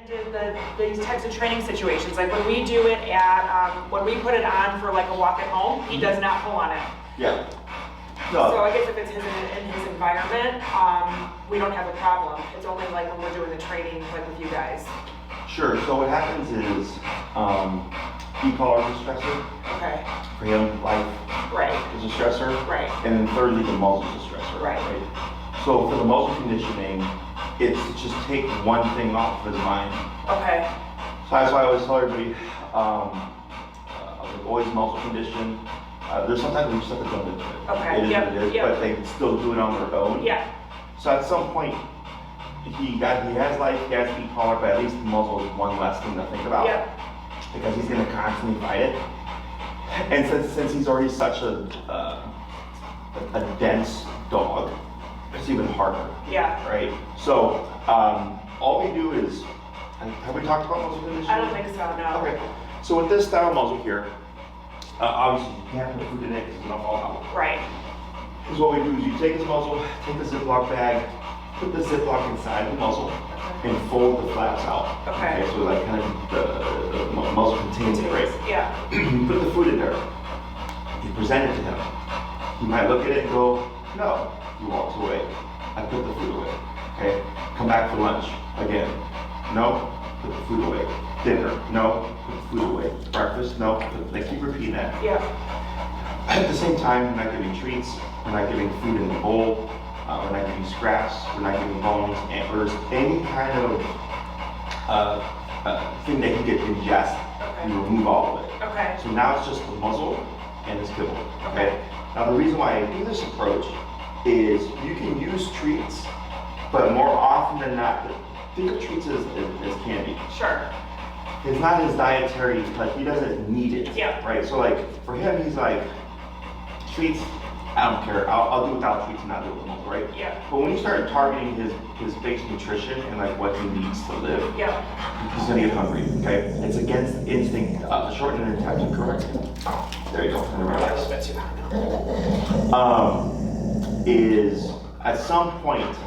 did these types of training situations, like when we do it at, when we put it on for like a walk at home, he does not pull on it. Yeah. No. So I guess if it's in his environment, we don't have a problem. It's only like when we're doing the training, like with you guys. Sure. So what happens is, e-collar is a stressor. Okay. For him, life is a stressor. Right. And then thirdly, the muzzle is a stressor. Right. So for the muzzle conditioning, it's just take one thing off of his mind. Okay. So that's why I always tell everybody, always muzzle condition. There's sometimes we just have to jump into it. Okay. It is what it is, but they still do it on their own. Yeah. So at some point, he has life, he has e-collar, but at least the muzzle is one less thing to think about. Yep. Because he's going to constantly fight it. And since he's already such a dense dog, it's even harder. Yeah. Right? So all we do is, have we talked about muzzle conditioning? I don't think so, no. Okay. So with this style muzzle here, obviously you can't put food in it because it's going to fall out. Right. Because what we do is you take his muzzle, take the Ziploc bag, put the Ziploc inside the muzzle, and fold the flaps out. Okay. So like kind of the muzzle contains it, right? Yeah. You put the food in there. You present it to him. He might look at it and go, no. He walks away. I put the food away. Okay. Come back for lunch. Again. No. Put the food away. Dinner. No. Put the food away. Breakfast. No. They keep repeating that. Yeah. At the same time, we're not giving treats. We're not giving food in the bowl. We're not giving scraps. We're not giving bones, antlers, any kind of thing that he could ingest. Okay. We remove all of it. Okay. So now it's just the muzzle and his kibble. Okay. Now the reason why I do this approach is you can use treats, but more often than not, think of treats as candy. Sure. It's not his dietary, like he doesn't need it. Yeah. Right? So like for him, he's like, treats, I don't care. I'll do without treats and not do it with muzzle, right? Yeah. But when you start targeting his base nutrition and like what he needs to live, he's gonna get hungry, okay? It's against instinct, shorten and attachment, correct? There you go. Is at some point,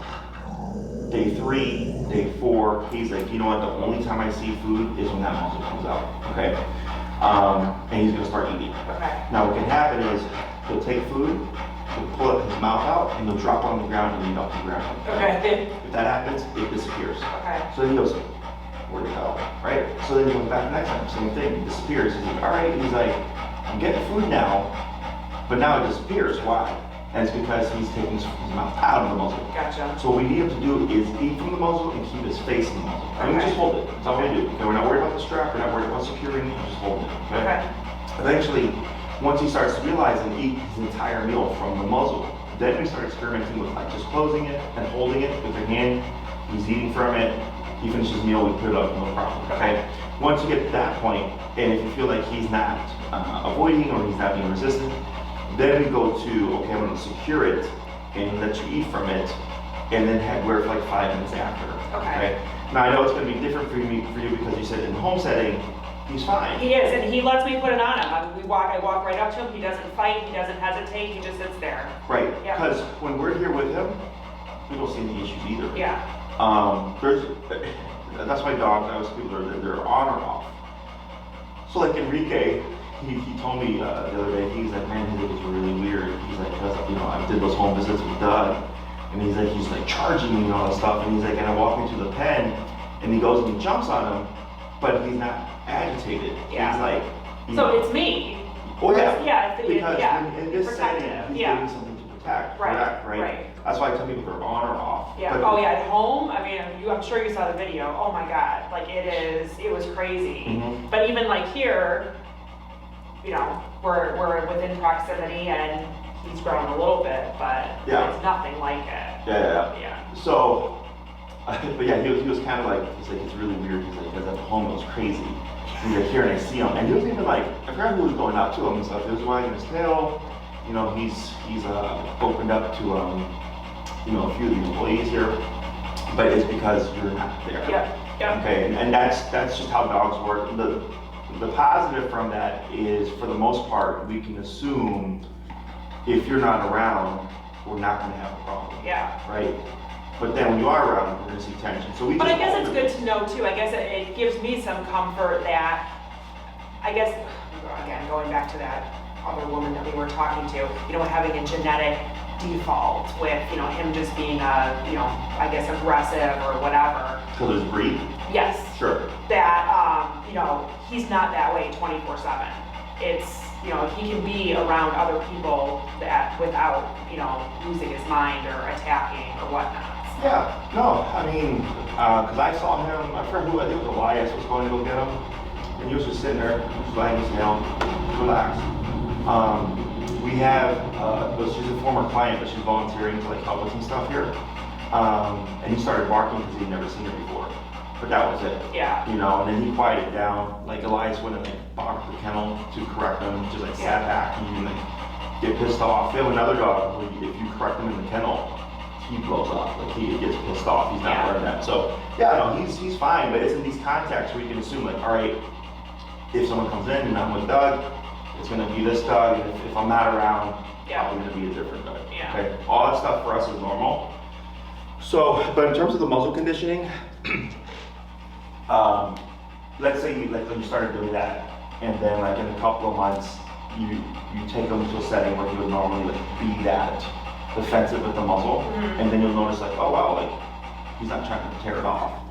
day 3, day 4, he's like, you know what, the only time I see food is when that muzzle comes out, okay? And he's gonna start eating. Okay. Now what can happen is, he'll take food, he'll pull up his mouth out, and he'll drop it on the ground and eat off the ground. Okay. If that happens, it disappears. Okay. So then he goes, where'd it go, right? So then he goes back next time, same thing, it disappears. He's like, all right, he's like, I'm getting food now, but now it disappears, why? And it's because he's taking his mouth out of the muzzle. Gotcha. So what we need him to do is eat from the muzzle and keep his face in the muzzle. And we just hold it, that's all we do. Okay, we're not worried about the strap, we're not worried about securing, we're just holding it, okay? Eventually, once he starts to realize and eat his entire meal from the muzzle, then we start experimenting with like just closing it and holding it with your hand. He's eating from it. He finishes his meal, we put it up, no problem. Okay. Once you get to that point, and if you feel like he's not avoiding or he's not being resistant, then we go to okay, I'm going to secure it and let you eat from it, and then wear it for like 5 minutes after. Okay. Now I know it's going to be different for you because you said in the home setting. He's fine. He is, and he lets me put it on him. I walk right up to him. He doesn't fight. He doesn't hesitate. He just sits there. Right. Because when we're here with him, we don't see any issues either. Yeah. That's why dogs. I always people they're on or off. So like Enrique, he told me the other day. He's like, man, he was really weird. He's like, cause I did those home visits with Doug, and he's like charging me and all that stuff. And he's like, and I walk into the pen, and he goes and he jumps on him, but he's not agitated. Yeah. He's like, so it's me. Oh yeah. Yeah. Because in this setting, he's yeah. doing something to protect. Right. Right. That's why I tell people they're on or off. Yeah. But, at home. I mean, I'm sure you saw the video. Oh my God. Like it was crazy. Mm-hmm. But even like here, we're within proximity and he's grown a little bit, but it's nothing like it. Yeah. So, but yeah, he was kind of like, he's like, it's really weird. He's like, because at home it was crazy. He's like, here and I see him, and he was even like, I forgot who was going out to him and stuff. He was wagging his tail. He's opened up to a few of the employees here, but it's because you're not there. Yeah. Okay, and that's just how dogs work. The positive from that is, for the most part, we can assume if you're not around, we're not going to have a problem. Yeah. Right. But then when you are around him, you're gonna see tension. So we But just I guess hold it's him. good to know too, I guess it gives me some comfort that, I guess, again, going back to that other woman that we were talking to, having a genetic default with, him just being I guess aggressive or whatever. So there's breed? Yes. Sure. That, he's not that way 24/7. It's, he can be around other people that without, losing his mind or attacking or whatnot. Yeah, no, I mean, because I saw him, my friend who I think was Elias was going to go get him, and he was just sitting there, just laying his down, relaxed. We have, she's a former client, but she's volunteering to like help with some stuff here. And he started barking because he'd never seen her before. But that was it. Yeah. And then he quieted down. Like Elias wouldn't like bark the kennel to correct him, just like sat back and you like get pissed off. We have another dog where if you correct him in the kennel, he blows up. Like he gets pissed off. He's not learned that. So yeah, no, he's fine. But it's in these contexts where you can assume like, all right, if someone comes in and I'm with Doug, it's gonna be this dog, and if I'm not around, probably gonna be a different dog. Yeah. Okay. All that stuff for us is normal. So, but in terms of the muzzle conditioning, let's say you started doing that, and then like in a couple of months, you take him to a setting where he would normally like be that defensive with the muzzle, and then you'll notice like, oh wow, like he's not trying to tear it off.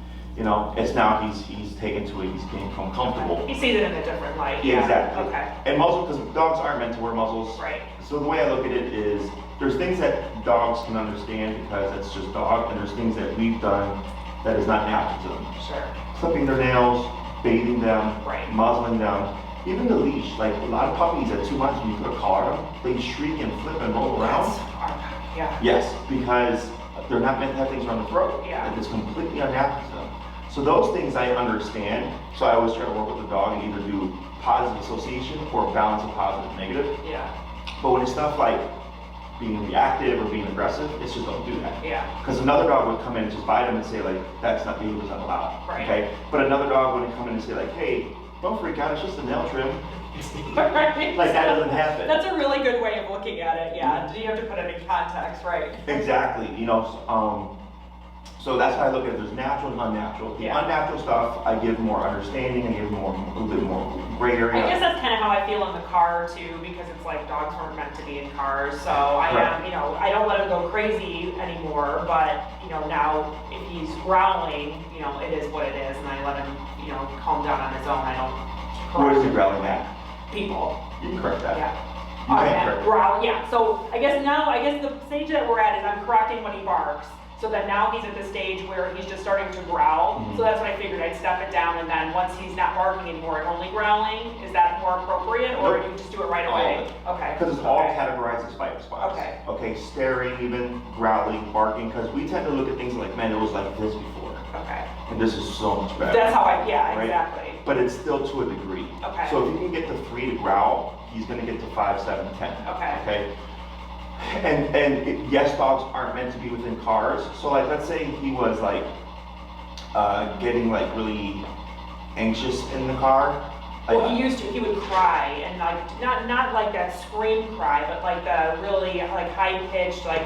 It's now he's taken to it, he's getting comfortable. He sees it in a different light. Yeah, exactly. Okay. And muzzle, because dogs aren't meant to wear muzzles. Right. So the way I look at it is, there's things that dogs can understand because it's just dog, and there's things that we've done that is not natural to them. Sure. Clipping their nails, bathing them, Right. muzzling them, even the leash. Like a lot of puppies at 2 months, when you put a collar on them, they shriek and flip and roll around. Yeah. Yes, because they're not meant to have things around the throat. Yeah. It's completely unnatural to them. So those things I understand. So I always try to work with the dog and either do positive association or balance of positive and negative. Yeah. But when it's stuff like being reactive or being aggressive, it's just don't do that. Yeah. Because another dog would come in and just bite him and say like, that's not behavior is not allowed. Right. Okay. But another dog would come in and say like, hey, don't freak out, it's just a nail trim. Right. Like that doesn't happen. That's a really good way of looking at it. Yeah. You have to put it in context, right? Exactly. So that's how I look at it. There's natural and unnatural. The unnatural stuff, I give more understanding, I give a little bit more gray area. I guess that's kind of how I feel in the car too, because it's like dogs weren't meant to be in cars. So I am, I don't let him go crazy anymore, but now if he's growling, it is what it is, and I let him, calm down on his own. I don't What correct is he growling at? people. You can correct that. Yeah. You can correct it. Growl, yeah. So I guess the stage that we're at is I'm correcting when he barks. So that now he's at the stage where he's just starting to growl. So that's what I figured. I'd step it down, and then once he's not barking anymore and only growling, is that more appropriate, or you just do it right away? Okay. Because it's all categorized as fight response. Okay. Okay, staring, even growling, barking, because we tend to look at things like, man, it was like this before. Okay. And this is so much better. That's how right? Exactly. But it's still to a degree. Okay. So if you can get to 3 to growl, he's going to get to 5, 7, 10. Okay. Okay. And yes, dogs aren't meant to be within cars. So like, let's say he was like getting like really anxious in the car. Like, Well, he would cry, and like not like that scream cry, but like the really like high pitched like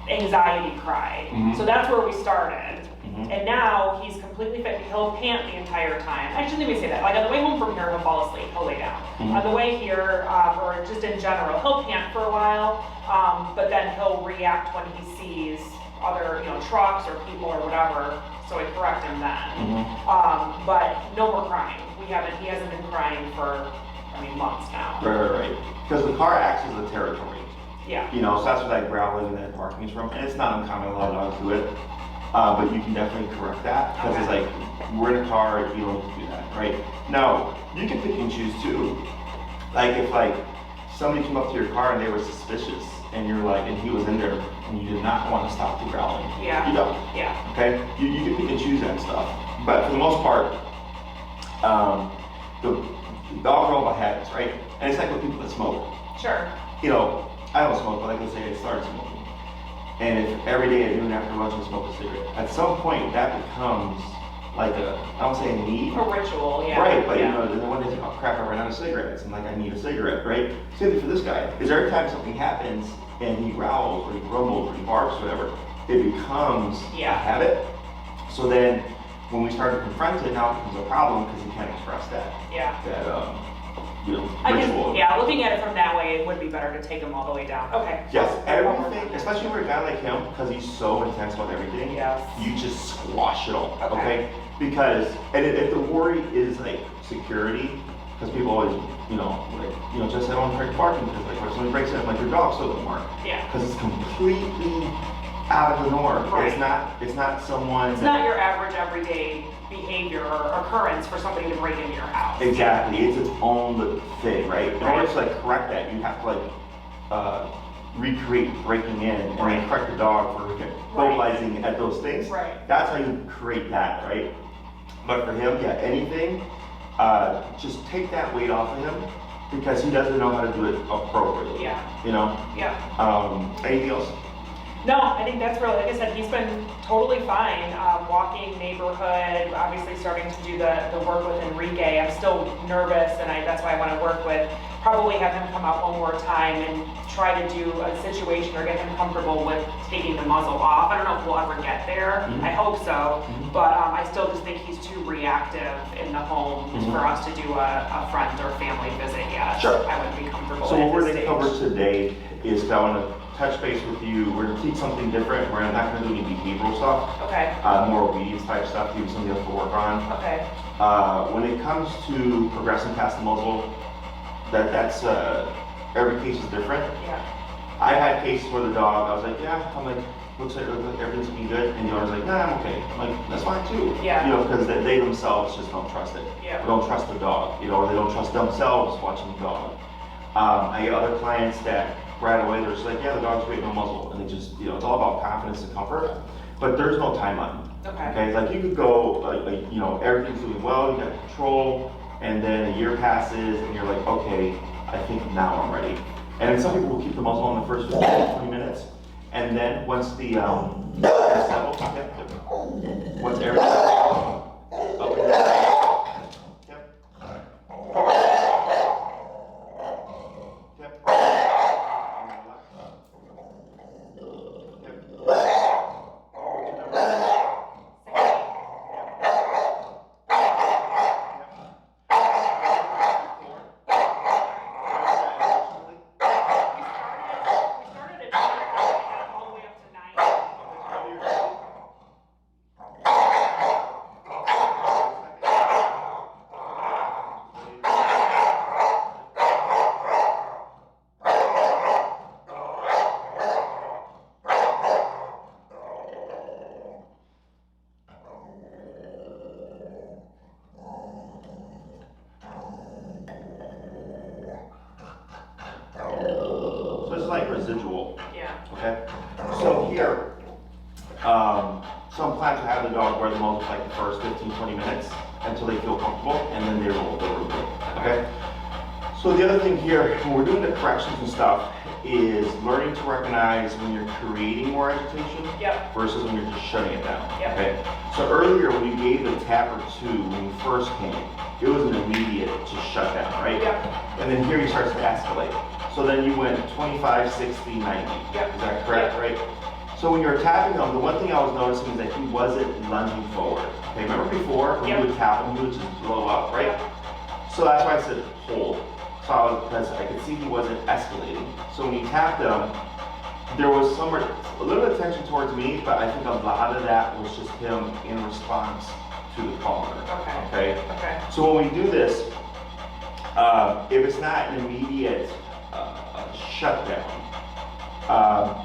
anxiety cry. So that's where we started. And now he's completely fit. He'll pant the entire time. I shouldn't even say that. Like on the way home from here, he'll fall asleep. He'll lay down. On the way here, or just in general, he'll pant for a while, but then he'll react when he sees other, trucks or people or whatever. So I correct him then. But no more crying. He hasn't been crying for, months now. Right. Because the car acts as a territory. Yeah. So that's where that growling and that barking is from. And it's not uncommon, a lot of dogs do it. But you can definitely correct that. Because it's like, we're in a car, you don't need to do that, right? Now, you can pick and choose too. Like if somebody came up to your car and they were suspicious, and you're like, and he was in there, and you did not want to stop the growling. Yeah. You don't. Yeah. Okay? You can pick and choose that stuff. But for the most part, the dogs are all about habits, right? And it's like with people that smoke. Sure. I don't smoke, but I can say I started smoking. And if every day at noon after lunch I smoke a cigarette, at some point that becomes like I don't say a need. A ritual, yeah. Right, but then one day, oh crap, I ran out of cigarettes, and like I need a cigarette, right? Same thing for this guy, is every time something happens and he growls or he grumbles or he barks or whatever, it becomes a habit. So then when we start to confront it, now it becomes a problem because you can't express that. Ritual. Looking at it from that way, it would be better to take them all the way down. Okay. Yes, everything, especially for a guy like him, because he's so intense about everything, you just squash it all, okay? Because, and if the worry is like security, because people always, just I don't want to barking because like when somebody breaks it, I'm like, your dog still doesn't bark. Because it's completely out of the norm. Right. It's not someone. It's not your average everyday behavior or occurrence for somebody to break into your house. Exactly, it's its own thing, right? In order to like correct that, you have to like recreate breaking in and then correct the dog for vocalizing at those things. Right. That's how you create that, right? But for him, anything, just take that weight off of him because he doesn't know how to do it appropriately. Anything else? No, I think that's really, like I said, he's been totally fine. Walking neighborhood, obviously starting to do the work with Enrique. I'm still nervous, and that's why I want to work with, probably have him come out one more time and try to do a situation or get him comfortable with taking the muzzle off. I don't know if we'll ever get there. I hope so, but I still just think he's too reactive in the home for us to do a friend or family visit yet. Sure. I wouldn't be comfortable So what we're going to cover today is I want to touch base with you. We're going to teach something different. We're not going to do any behavioral stuff. Okay. More obedience type stuff, give you something else to work on. Okay. When it comes to progressing past the muzzle, that's every case is different. I had cases where the dog, I was like, I'm like, looks like everything's looking good, and the owner's like, nah, I'm okay. I'm like, that's fine too. Because they themselves just don't trust it. They don't trust the dog, or they don't trust themselves watching the dog. I get other clients that right away they're just like, the dog's great, no muzzle, and they just, it's all about confidence and comfort, but there's no timeline. Okay, like you could go, everything's doing well, you got control, and then a year passes, and you're like, okay, I think now I'm ready. And then some people will keep the muzzle on the first 15, 20 minutes, and then once the settles, once everything up and down. Like residual. Okay. So here, some clients will have the dog wear the muzzle for like the first 15, 20 minutes until they feel comfortable, and then they roll over. Okay. So the other thing here, when we're doing the corrections and stuff, is learning to recognize when you're creating more agitation versus when you're just shutting it down. Okay. So earlier when you gave the tap or two when you first came, it was an immediate just shut down, right? And then here you start to escalate. So then you went 25, 60, 90. Is that correct, right? So when you're tapping him, the one thing I was noticing is that he wasn't lunging forward. Okay, remember before when you would tap him, he would just blow up, right? So that's why I said hold. So because I could see he wasn't escalating. So when you tapped him, there was a little bit of tension towards me, but I think a lot of that was just him in response to the caller. Okay. So when we do this, if it's not an immediate shutdown,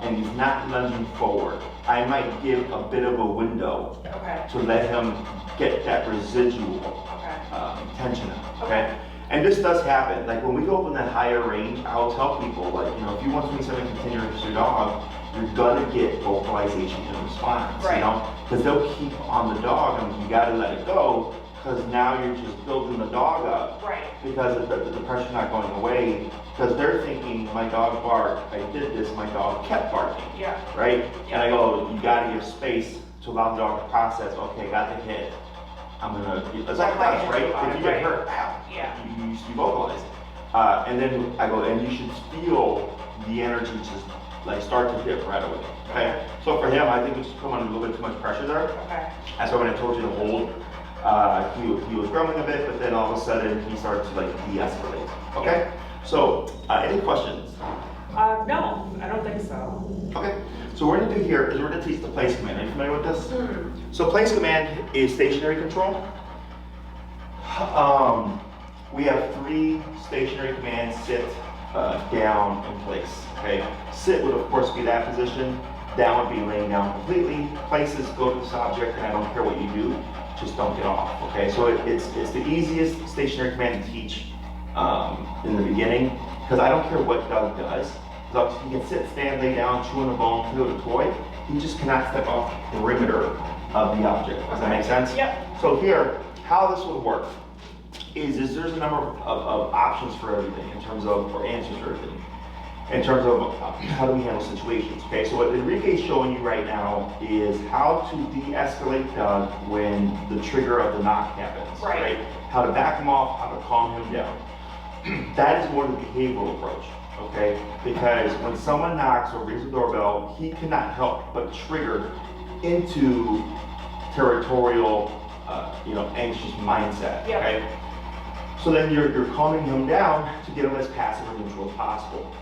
and he's not lunging forward, I might give a bit of a window to let him get that residual tension out. Okay. And this does happen. Like when we go up in that higher range, I'll tell people, like, if you want 27 continuous your dog, you're gonna get vocalization in response, because they'll keep on the dog, and you gotta let it go, because now you're just building the dog up, because the pressure's not going away, because they're thinking, my dog barked, I did this, my dog kept barking, right? And I go, you gotta give space to allow the dog to process, okay, got the hit. I'm gonna, it's like that, right? If you get hurt, you vocalize. And then I go, and you should feel the energy just like start to hit right away. Okay. So for him, I think we just put on a little bit too much pressure there. Okay. That's why when I told you to hold, he was grumbling a bit, but then all of a sudden he started to like de-escalate. Okay. So any questions? No, I don't think so. Okay. So what we're gonna do here is we're gonna teach the place command. Are you familiar with this? So place command is stationary control. We have 3 stationary commands: sit, down, and place. Okay. Sit would of course be that position. Down would be laying down completely. Places go to this object, and I don't care what you do, just don't get off. Okay. So it's the easiest stationary command to teach in the beginning, because I don't care what Doug does. So he can sit, stand, lay down, chew on a bone, play with a toy. He just cannot step off the perimeter of the object. Does that make sense? Yep. So here, how this would work is there's a number of options for everything in terms of, or answers for everything, in terms of how do we handle situations. Okay, so what Enrique's showing you right now is how to de-escalate Doug when the trigger of the knock happens. Right. How to back him off, how to calm him down. That is more the behavioral approach. Okay, because when someone knocks or rings the doorbell, he cannot help but trigger into territorial, anxious mindset. Yep. Okay, so then you're calming him down to get him as passive or neutral as possible.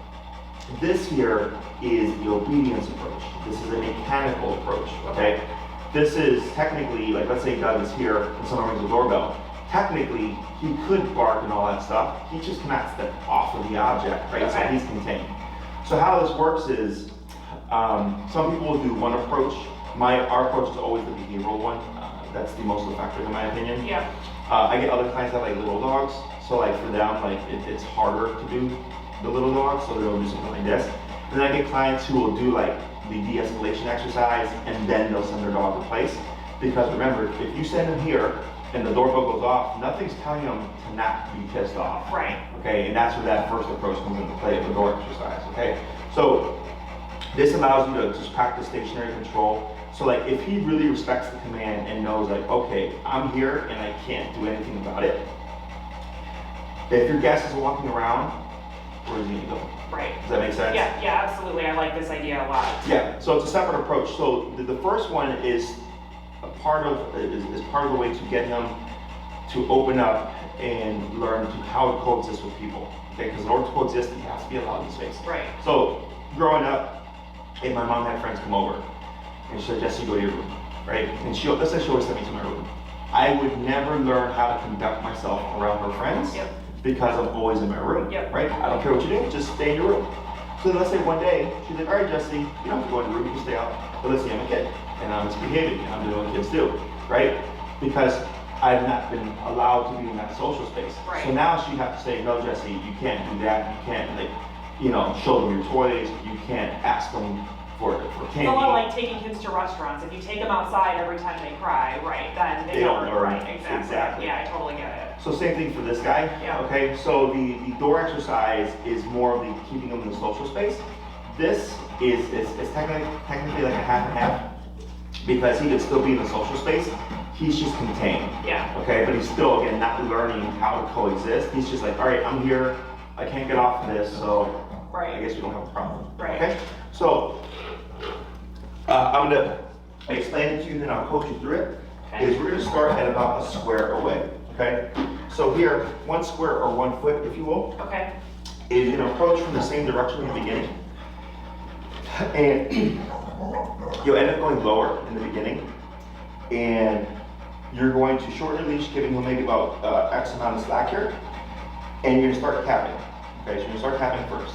This here is the obedience approach. This is a mechanical approach. Okay, this is technically, like, let's say Doug is here and someone rings the doorbell. Technically, he could bark and all that stuff. He just cannot step off of the object, right? Okay. So he's contained. So how this works is, some people will do one approach. Our approach is always the behavioral one. That's the most effective in my opinion. Yeah. I get other clients that like little dogs. So like for them, like it's harder to do the little dogs, so they'll do something like this. And then I get clients who will do like the de-escalation exercise, and then they'll send their dog to place. Because remember, if you send them here, and the doorbell goes off, nothing's telling them to not be pissed off. Right. Okay, and that's where that first approach comes into play of the door exercise. Okay, so this allows you to just practice stationary control. So like if he really respects the command and knows like, okay, I'm here and I can't do anything about it. If your guest is walking around, where is he gonna go? Right. Does that make sense? Yeah, absolutely. I like this idea a lot. Yeah, so it's a separate approach. So the first one is part of the way to get him to open up and learn how to coexist with people. Okay, because in order to coexist, he has to be allowed in space. Right. So growing up, my mom had friends come over, and she said, "Jesse, go to your room," right? And let's say she always sent me to my room. I would never learn how to conduct myself around her friends. Yep. Because I'm always in my room. Yep. Right? I don't care what you do, just stay in your room. So then let's say one day she's like, "All right, Jesse, you don't have to go in the room, you can stay out." But let's say I'm a kid and I'm misbehaving and I'm doing what kids do, right? Because I've not been allowed to be in that social space. Right. So now she has to say, "No, Jesse, you can't do that. You can't show them your toys. You can't ask them for candy." It's a lot like taking kids to restaurants. If you take them outside every time they cry, right, then they don't learn. Right, exactly. Yeah, I totally get it. So same thing for this guy. Yeah. Okay, so the door exercise is more of the keeping him in the social space. This is technically like a half and half, because he could still be in the social space. He's just contained. Yeah. Okay, but he's still, again, not learning how to coexist. He's just like, "All right, I'm here. I can't get off of this, so right. I guess we don't have a problem." Right. Okay, so I'm gonna explain it to you, then I'll coach you through it. Okay. Is we're gonna start at about a square away. Okay, so here, 1 square or 1 foot, if you will, Okay. is you're gonna approach from the same direction in the beginning, and you'll end up going lower in the beginning, and you're going to shorten your leash, giving him maybe about X amount of slack here, and you're gonna start tapping. Okay, so you're gonna start tapping first.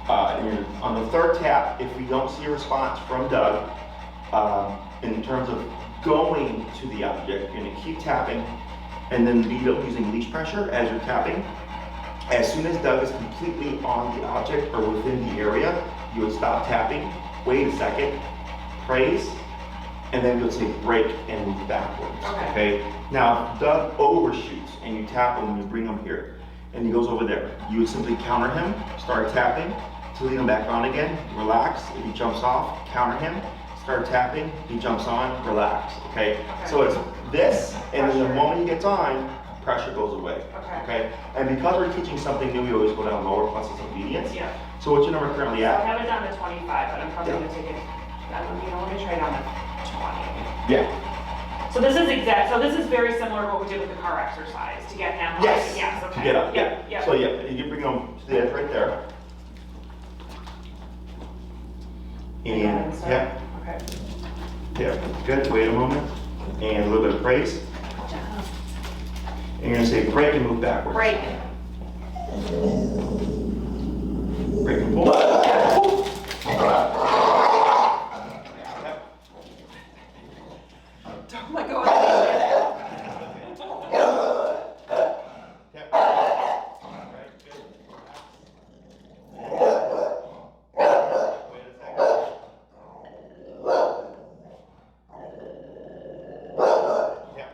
And on the 3rd tap, if we don't see a response from Doug, in terms of going to the object, you're gonna keep tapping, and then lead up using leash pressure as you're tapping. As soon as Doug is completely on the object or within the area, you would stop tapping, wait a second, praise, and then you'll say break and move backwards. Okay? Now, if Doug overshoots and you tap him and you bring him here, and he goes over there, you would simply counter him, start tapping to lead him back on again, relax. If he jumps off, counter him, start tapping, he jumps on, relax. Okay? So it's this, and then the moment he gets on, pressure goes away. Okay. Okay? And because we're teaching something new, we always go down lower plus it's obedience. Yeah. So what's your number currently I at? have it down to 25, but I'm probably gonna take it, let me try down to 20. Yeah. So this is very similar to what we did with the car exercise to get him. Yes. Yes, okay. To get up. Yep, yep. So yeah, you bring them to the edge right there. And yeah. Okay. Yeah, good. Wait a moment. And a little bit of praise. And you're gonna say break and move backwards. Break. Break and pull. Don't let go of it. Yep. Right, good. Wait a second. Yep.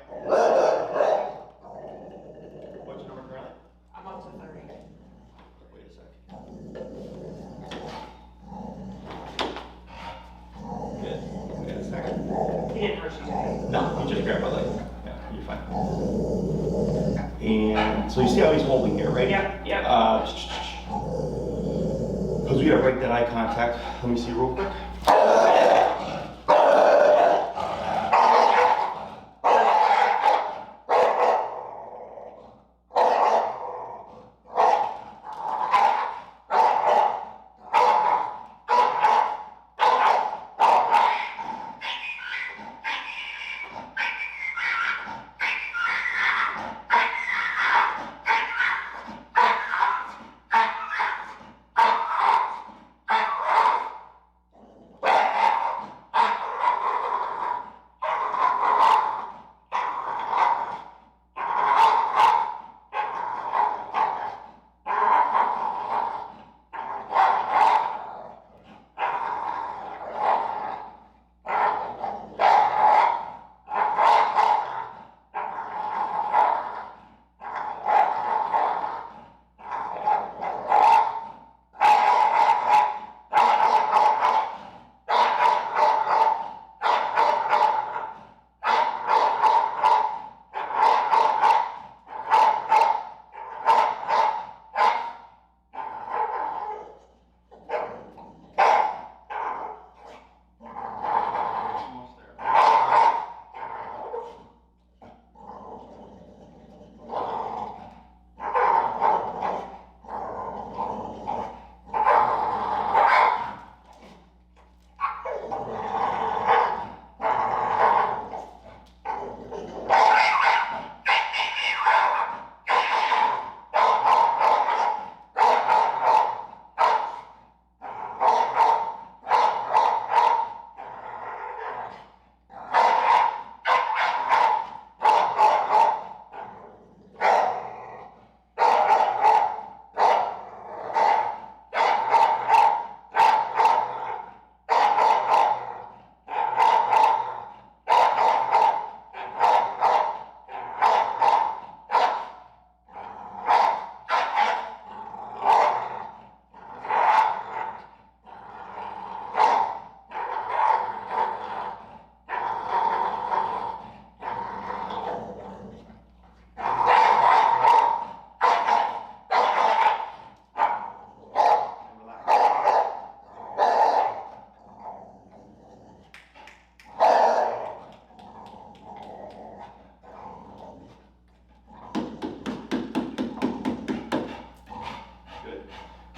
What's your number currently? I'm up to 30. Wait a second. Good. Wait a second. He didn't hurt you. No, you just grab my leg. Yeah, you're fine. And so you see how he's holding here, right? Yep, yep. Because we gotta break that eye contact. Let me see real quick.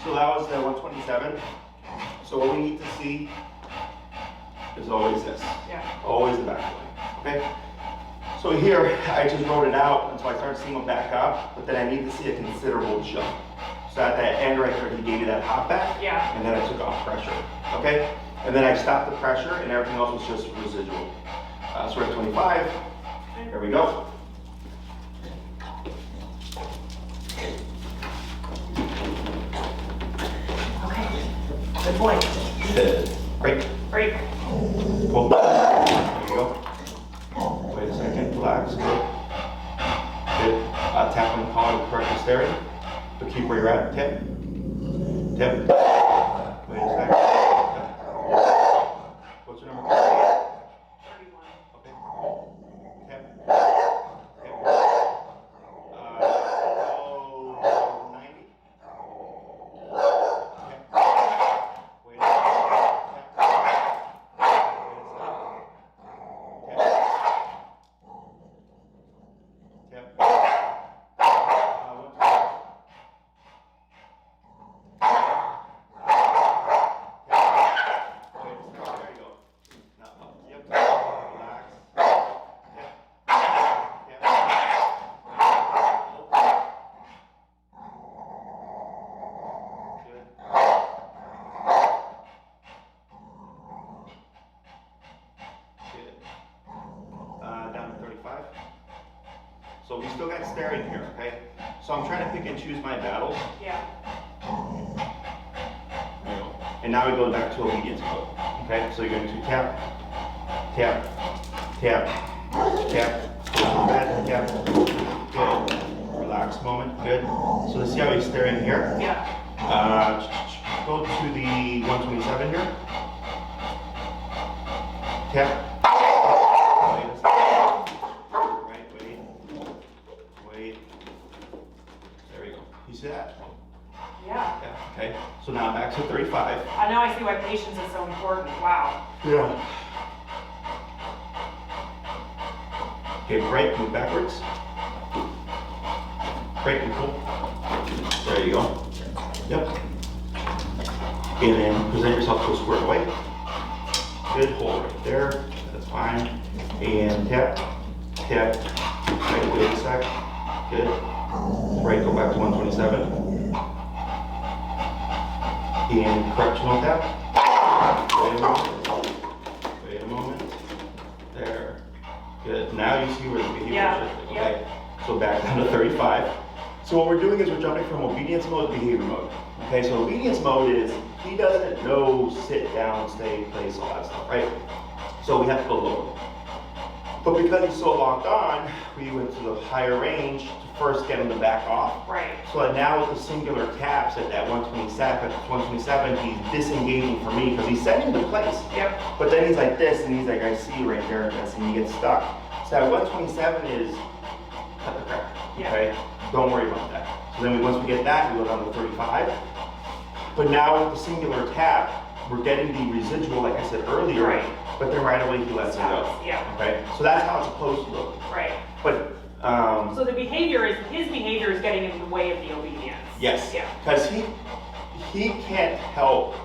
So that was the 127. So what we need to see is always this. Yeah. Always the back leg. Okay? So here, I just wrote it out until I started seeing them back up, but then I need to see a considerable jump. So at that end right there, he gave me that hop back, Yeah. and then I took off pressure. Okay? And then I stopped the pressure, and everything else was just residual. So we're at 25. There we go. Okay. Good point. Break. Break. Pull. There you go. Wait a second. Relax. Good. Good. Tap on the collar with correct steering. But keep where you're at. Tip. Tip. Wait a second. What's your number? 31. Okay. Tip. Tip. So we still got staring here, okay? So I'm trying to pick and choose my battles. Yeah. There you go. And now we go back to obedience mode. Okay, so you're going to tap, tap, tap, tap, tap. Good. Relax moment. Good. So let's see how he's staring here. Yeah. Go to the 127 here. Tap. Wait a second. Right, wait. There we go. You see that? Yeah. Yeah. Okay. So now back to 35. I know I see why patience is so important. Wow. Yeah. Okay, break, move backwards. Break and pull. There you go. Yep. And then present yourself to a square away. Good, hold right there. That's fine. And tap, tap. Right, wait a sec. Good. Right, go back to 127. And correctional tap. Wait a moment. There. Good. Now you see where the behavior is shifting. Okay. So back down to 35. So what we're doing is we're jumping from obedience mode to behavior mode. Okay, so obedience mode is he doesn't know sit down, stay, place, all that stuff, right? So we have to go lower. But because he's so locked on, we went to the higher range to first get him to back off. Right. So now with the singular taps at that 127, he's disengaging from me because he's setting the place. Yep. But then he's like this, and he's like, I see you right there, and he gets stuck. So that 127 is cut the crap. Yeah. Okay? Don't worry about that. So then once we get that, we go down to 35. But now with the singular tap, we're getting the residual, like I said earlier, Right. but then right away he lets it go. Yeah. Okay? So that's how it's supposed to look. Right. But So the behavior is, his behavior is getting in the way of the obedience. yes, Yeah. because he can't help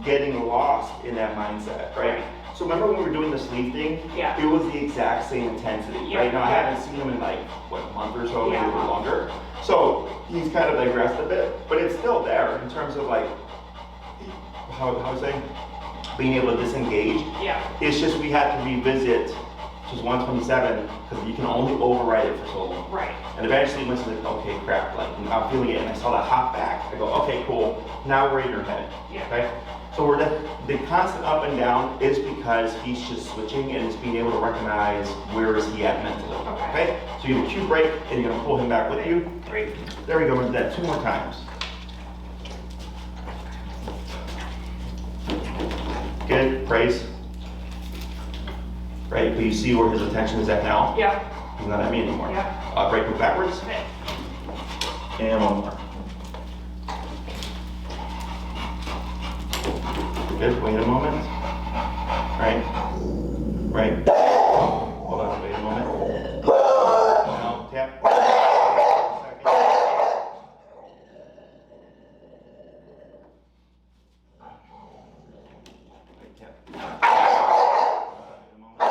getting lost in that mindset, right? So remember when we were doing the sleep thing? Yeah. It was the exact same intensity, Yeah. right? Now I Yeah. haven't seen him in like, what, a month or so, maybe Yeah. a little longer. So he's kind of digressed a bit, but it's still there in terms of like, how I say, being able to disengage. Yeah. It's just we had to revisit just 127 because you can only override it for so long. Right. And eventually once it's like, okay, crap, like I'm feeling it and I saw that hop back. I go, okay, cool, now we're in your head. Yeah. Okay? So we're the constant up and down is because he's just switching and it's being able to recognize where is he at mentally. Okay? So you have a cue break and you're gonna pull him back with you. Great. There we go, we'll do that 2 more times. Good, praise. Right, but you see where his attention is at now? Yeah. He's not at me anymore. Yeah. Break move backwards. Okay. And one more. Good, wait a moment. Right. Hold on, wait a moment. Now, tap. Second. Wait, tap. Wait a moment.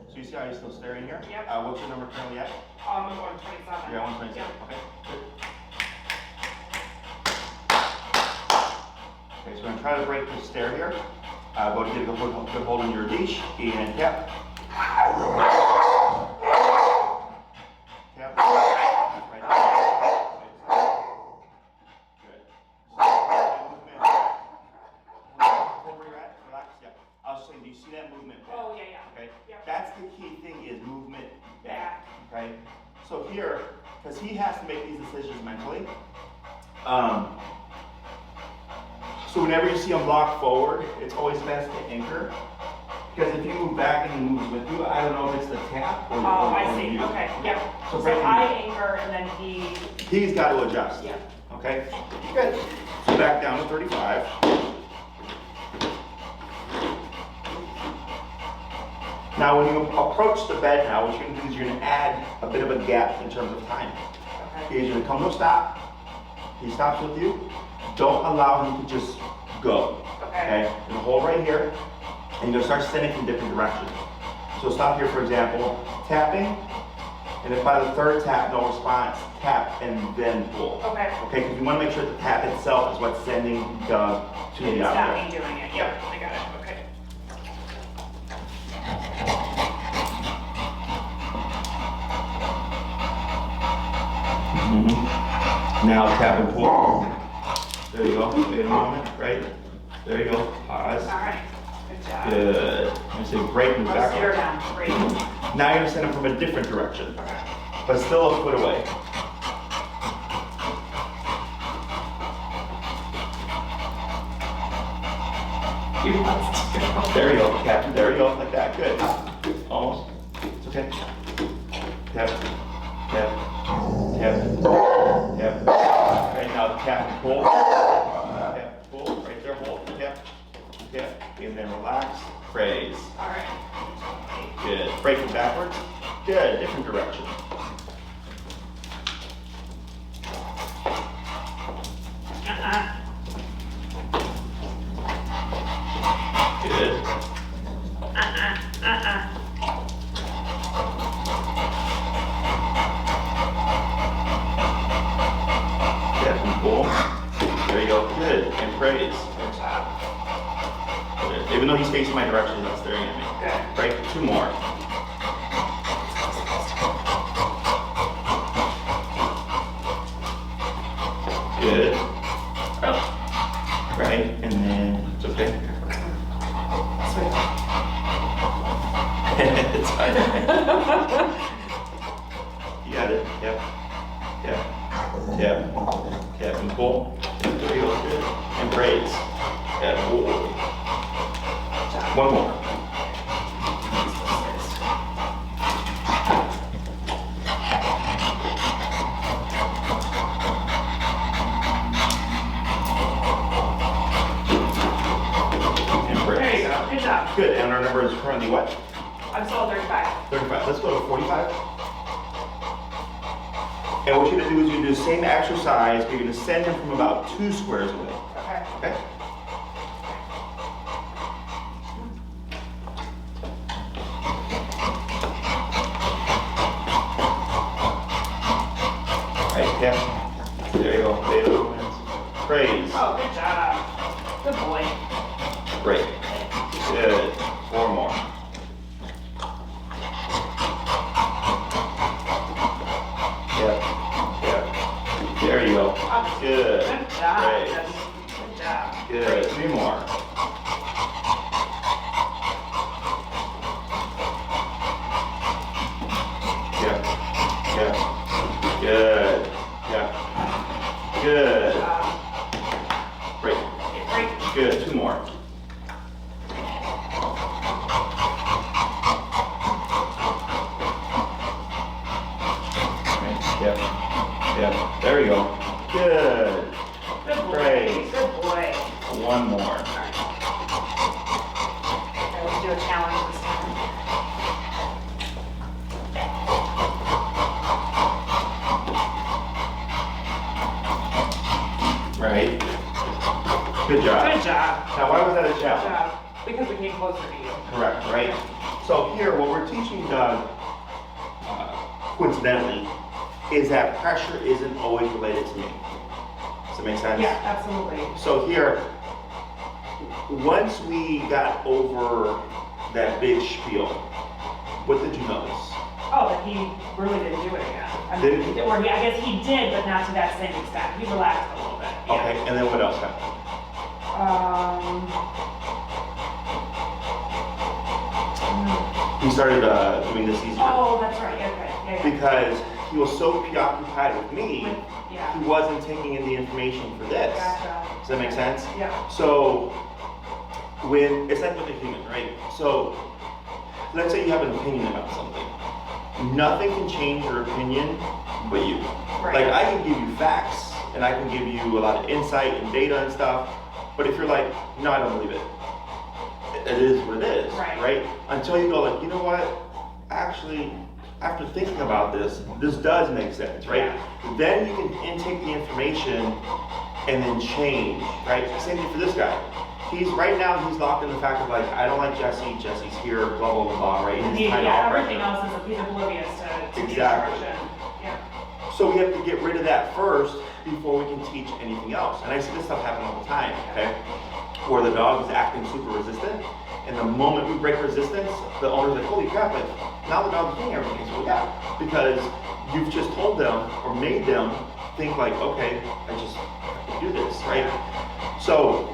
So you see how you're still staring here? Yep. What's your number currently at? I'm at 127. You're at 127. Yeah. Okay. Good. Okay, so we're gonna try to break the stare here. Go to get a good hold on your leash and tap. Tap. Right. Good. Hold where you're at. Relax. Yeah. I was saying, do you see that movement? Oh, yeah, yeah. Okay. Yep. That's the key thing is movement back. Back. Okay. So here, because he has to make these decisions mentally. So whenever you see him block forward, it's always best to anchor. Because if you move back and he moves with you, I don't know if it's the tap or Oh, I or see. you. Okay. Yep. So So break I anchor and then he. He's got to adjust. Yeah. Okay. Good. So back down to 35. Now when you approach the bed now, what you're going to do is you're going to add a bit of a gap in terms of time. Okay. Okay, you're going to come to a stop, he stops with you, don't allow him to just go. Okay? And hold right here, and you're gonna start sending from different directions. So stop here, for example, tapping, and if by the third tap, no response, tap and then pull. Okay? Because you wanna make sure the tap itself is what's sending Doug to the out there. It's not me doing it, yep, I got it, okay. Now tap and pull. There you go. Wait a moment, right? There you go. Pause. All right. Good job. Good. I'm say break and back. Sit her down. Break. Now you're gonna send him from a different direction, but still a foot away. There you go, Captain. There you go, like that. Good. Almost. It's okay. Tap. Tap. Tap. Tap. Right now, tap and pull. Tap, pull. Right there, hold. Tap. Tap. And then relax. Praise. All right. Good. Breaking backwards. Good. Different direction. Good. Tap and pull. There you go. Good. And praise. Good job. Good. Even though he's facing my direction, he's not staring at me. Good. Right? 2 more. Good. Right? And then it's okay. It's fine. You got it? Yep. Yep. Yep. Yep. And pull. There you go. Good. And praise. Yeah. Pull. 1 more. There you go. Good job. Good. And our number is currently what? I'm still at 35. 35. Let's go to 45. And what you're going to do is you're going to do the same exercise, but you're going to send him from about 2 squares away. Okay. Okay? Right, yeah. There you go. Praise. Oh, good job. Good boy. Great. Good. 4 more. Yep. Yep. There you go. Good. Good job. Great. Good job. Good. 3 more. Yep. Yep. Good. Yep. Good. Good job. Great. Great. Good. 2 more. Yep. Yep. There we go. Good. Good boy. Great. Good boy. 1 more. Okay, let's do a challenge this time. Right. Good job. Good job. Now, why was that a Good challenge? job. Because we came closer to you. Correct, right? So here, what we're teaching Doug, coincidentally, is that pressure isn't always related to me. Does that make sense? Yeah, absolutely. So here, once we got over that big spiel, what did you notice? Oh, that he really didn't do it again. I mean, Didn't he? or I guess he did, but not to that same extent. He relaxed a little bit. Yeah. Okay, and then what else happened? He started doing this easier. Oh, that's right. Okay. Yeah. Because he was so preoccupied with me, Yeah. he wasn't taking in the information for this. Gotcha. Does that make sense? Yeah. So, when, it's like with a human, right? So, let's say you have an opinion about something. Nothing can change your opinion but you. Right. Like, I can give you facts, and I can give you a lot of insight and data and stuff, but if you're like, no, I don't believe it. It is what it is, Right. right? Until you go like, you know what? Actually, after thinking about this does make sense, right? Yeah. Then you can intake the information and then change, right? Same thing for this guy. Right now he's locked in the fact of like, I don't like Jesse, Jesse's here, blah, blah, blah, right? And he's kind of everything else is he's oblivious to exactly. the instruction. Yeah. So we have to get rid of that first before we can teach anything else. And I see this stuff happen all the time, okay? Where the dog is acting super resistant, and the moment we break resistance, the owner's like, holy crap, like, now the dog's doing everything. So yeah, because you've just told them or made them think like, okay, I just have to do this, right? So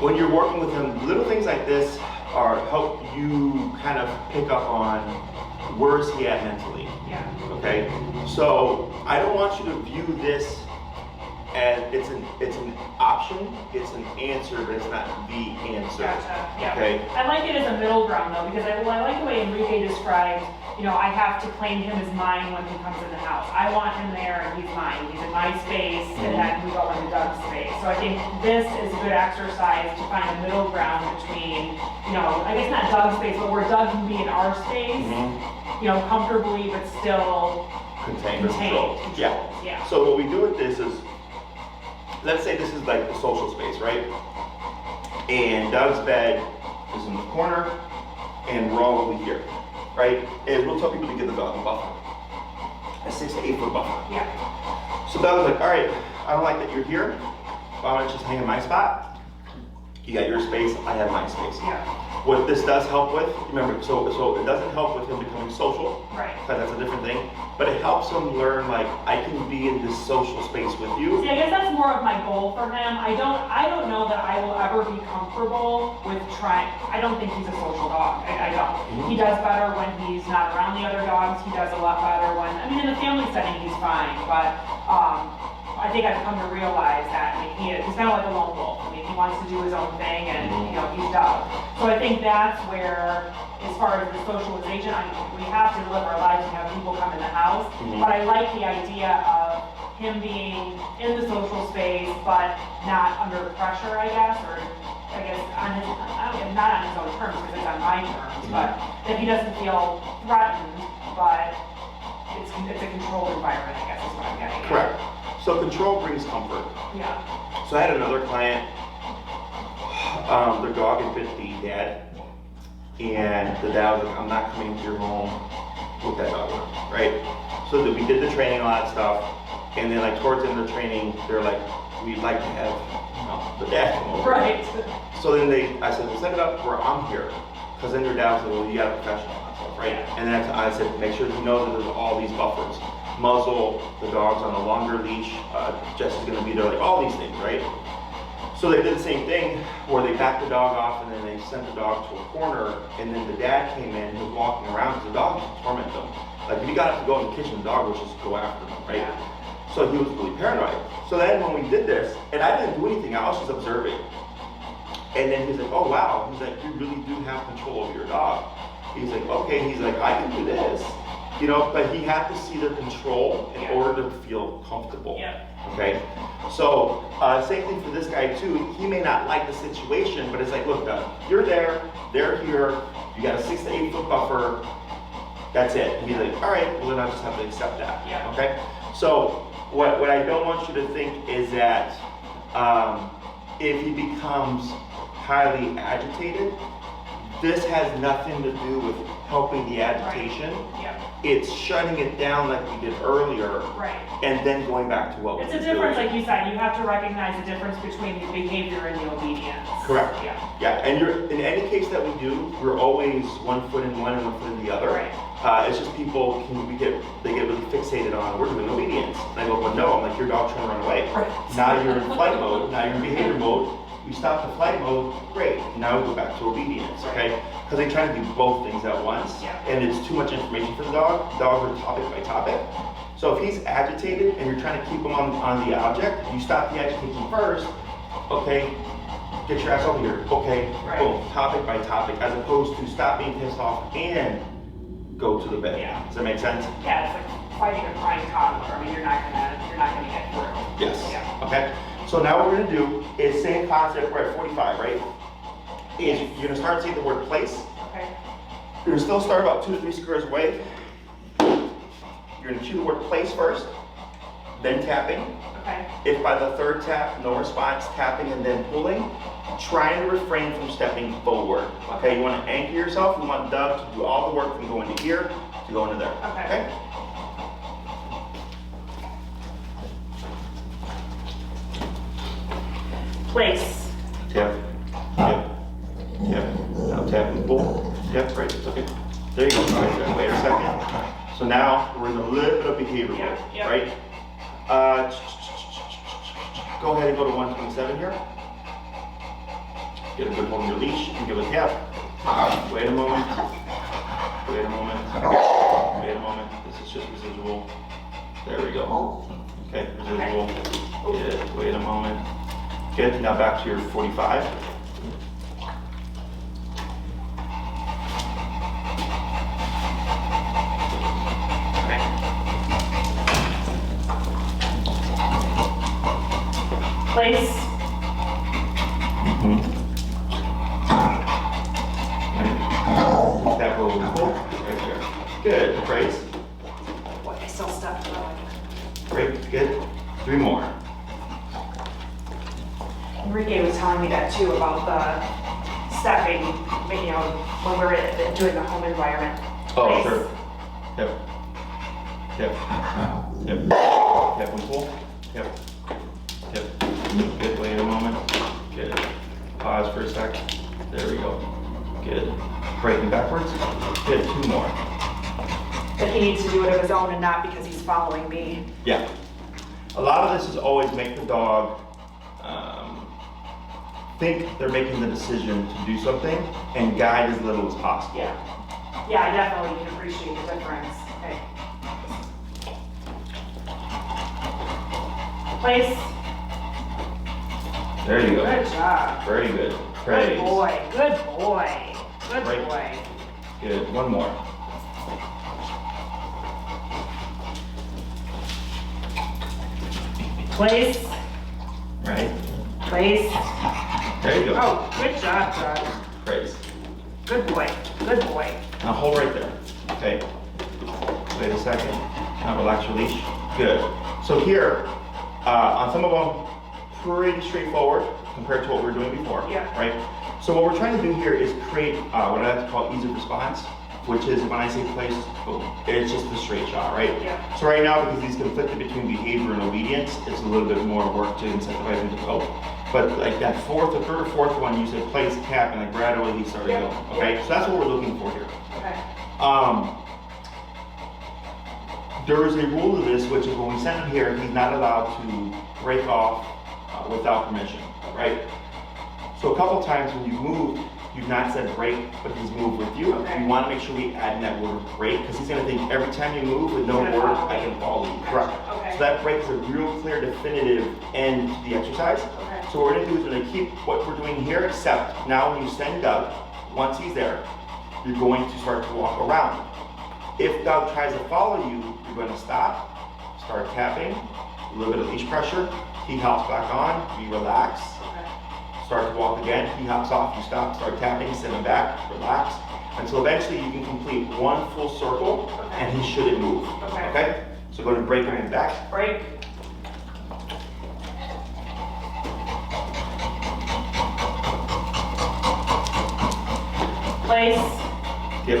when you're working with him, little things like this help you kind of pick up on where is he at mentally. Yeah. Okay? So I don't want you to view this as it's an option, it's an answer, but it's not the answer. Gotcha. Yeah. Okay? I like it as a middle ground though, because I like the way Enrique described, I have to claim him as mine when he comes in the house. I want him there and he's mine. He's in my space and then we go into Doug's space. So I think this is a good exercise to find a middle ground between, I guess not Doug's space, but where Doug can be in our space, comfortably but still Contained. controlled. Yeah. So what we do with this is, let's say this is like the social space, right? And Doug's bed is in the corner and we're all over here, right? And we'll tell people to give the dog a buffer, a 6 to 8 foot buffer. Yeah. So Doug's like, all right, I don't like that you're here. Why don't you just hang in my spot? You got your space, I have my space. Yeah. What this does help with, remember, so it doesn't help with him becoming social, Right. because that's a different thing, but it helps him learn, like, I can be in this social space with you. See, I guess that's more of my goal for him. I don't know that I will ever be comfortable with I don't think he's a social dog. I don't. He does better when he's not around the other dogs. He does a lot better in the family setting he's fine, but I think I've come to realize that he's kind of like a lone wolf. He wants to do his own thing and he's Doug. So I think that's where, as far as the socialization, we have to live our lives and have people come in the house, but I like the idea of him being in the social space, but not under pressure, I guess, or I guess not on his own terms, because it's on my terms, but that he doesn't feel threatened, but it's a controlled environment, I guess is what I'm getting at. Correct. So control brings comfort. Yeah. So I had another client, their dog had bit the dad, and the dad was like, I'm not coming to your home with that dog, right? So we did the training, a lot of stuff, and then like towards the end of the training, they're like, we'd like to have the dad come over. Right. So then I said, well, set it up where I'm here, because then your dad said, well, you got a professional and stuff, right? And then I said, make sure you know that there's all these buffers. Muzzle, the dog's on a longer leash, Jesse's gonna be there, like all these things, right? So they did the same thing where they backed the dog off and then they sent the dog to a corner, and then the dad came in and was walking around because the dog used to torment them. Like if he got up to go in the kitchen, the dog would just go after them, right? Yeah. So he was really paranoid. So then when we did this, and I didn't do anything, I was just observing. And then he's like, oh wow, he's like, you really do have control over your dog. He's like, okay, he's like, I can do this. But he had to see their control in order to feel comfortable. Yeah. Okay? So, same thing for this guy too. He may not like the situation, but it's like, look, you're there, they're here, you got a 6 to 8 foot buffer, that's it. And he's like, all right, well then I just have to accept that. Yeah. Okay? So, what I don't want you to think is that if he becomes highly agitated, this has nothing to do with helping the agitation. Right. Yeah. It's shutting it down like we did earlier. Right. And then going back to what we were doing. It's a difference, like you said, you have to recognize the difference between the behavior and the obedience. Correct. Yeah. Yeah, and in any case that we do, we're always 1 foot in one and 1 foot in the other. Right. It's just people get really fixated on, we're doing obedience. And I go, well no, I'm like, your dog's trying to run away. Right. Now you're in flight mode, now you're in behavior mode. We stop the flight mode, great. Now we go back to obedience, okay? Because they try to do both things at once, and it's too much information for the dog. Dogs are topic by topic. So if he's agitated and you're trying to keep him on the object, you stop the agitation first, okay, get your ass over here, okay, boom, topic by topic, as opposed to stop being pissed off and go to the bed. Yeah. Does that make sense? Yeah, it's like fighting a crying toddler. I mean, you're not gonna get through. Yes. Yeah. Okay. So now what we're gonna do is same concept. We're at 45, right? Is you're gonna start saying the word place. Okay. You're gonna still start about 2 to 3 squares away. And you're gonna cue the word place first, then tapping. Okay. If by the third tap, no response, tapping and then pulling, trying to refrain from stepping forward. Okay, you wanna anchor yourself. You want Doug to do all the work from going to here to going to there. Okay? Place. Tap, tap, tap. Now tap and pull. Tap, right, okay. There you go, right there. Wait a second. So now we're in a little bit of behavior mode, right? Go ahead and go to 127 here. Get a good hold on your leash and give a tap. Wait a moment. Wait a moment. Wait a moment. This is just residual. There we go. Okay, residual. Good. Wait a moment. Good. Now back to your 45. Place. Tap over and pull. Right there. Good. Praise. Boy, I still stepped wrong. Great. Good. 3 more. Enrique was telling me that too about the stepping, you know, when we're doing the home environment. Oh, Place. sure. Yep. Yep. Yep. Tap and pull. Yep. Yep. Good. Wait a moment. Good. Pause for a sec. There we go. Good. Breaking backwards. Good. 2 more. But he needs to do it of his own and not because he's following me. Yeah. A lot of this is always make the dog think they're making the decision to do something and guide as little as possible. Yeah. Yeah, I definitely can appreciate the difference. Okay. Place. There you go. Good job. Very good. Good Praise. boy. Good boy. Good Right. boy. Good. 1 more. Place. Right. Place. There you go. Oh, good job, Doug. Praise. Good boy. Good boy. Now hold right there. Okay. Wait a second. Now relax your leash. Good. So here, on some of them, pretty straightforward compared to what we were doing before. Yeah. Right? So what we're trying to do here is create what I like to call ease of response, which is when I say place, boom, it's just a straight shot, right? Yeah. So right now, because he's conflicted between behavior and obedience, it's a little bit more work to incentivize him to go. But like that third or fourth one, you said place, tap, and then gradually he started going. Okay, so that's what we're looking for here. Okay. There is a rule to this, which is when we send him here, he's not allowed to break off without permission, right? So a couple times when you've moved, you've not said break, but he's moved with you. Okay. We want to make sure we add in that word break, because he's going to think every time you move with no He's gonna word, follow I me. can follow you. Gotcha. Correct. Okay. So that break is a real clear, definitive end to the exercise. Okay. So what we're going to do is we're going to keep what we're doing here, except now when you send Doug, once he's there, you're going to start to walk around. If Doug tries to follow you, you're going to stop, start tapping, a little bit of leash pressure, he hops back on, you relax, Okay. start to walk again, he hops off, you stop, start tapping, send him back, relax, until eventually you can complete 1 full circle and he shouldn't move. Okay. Okay? So go to break him back. Break. Place. Yep.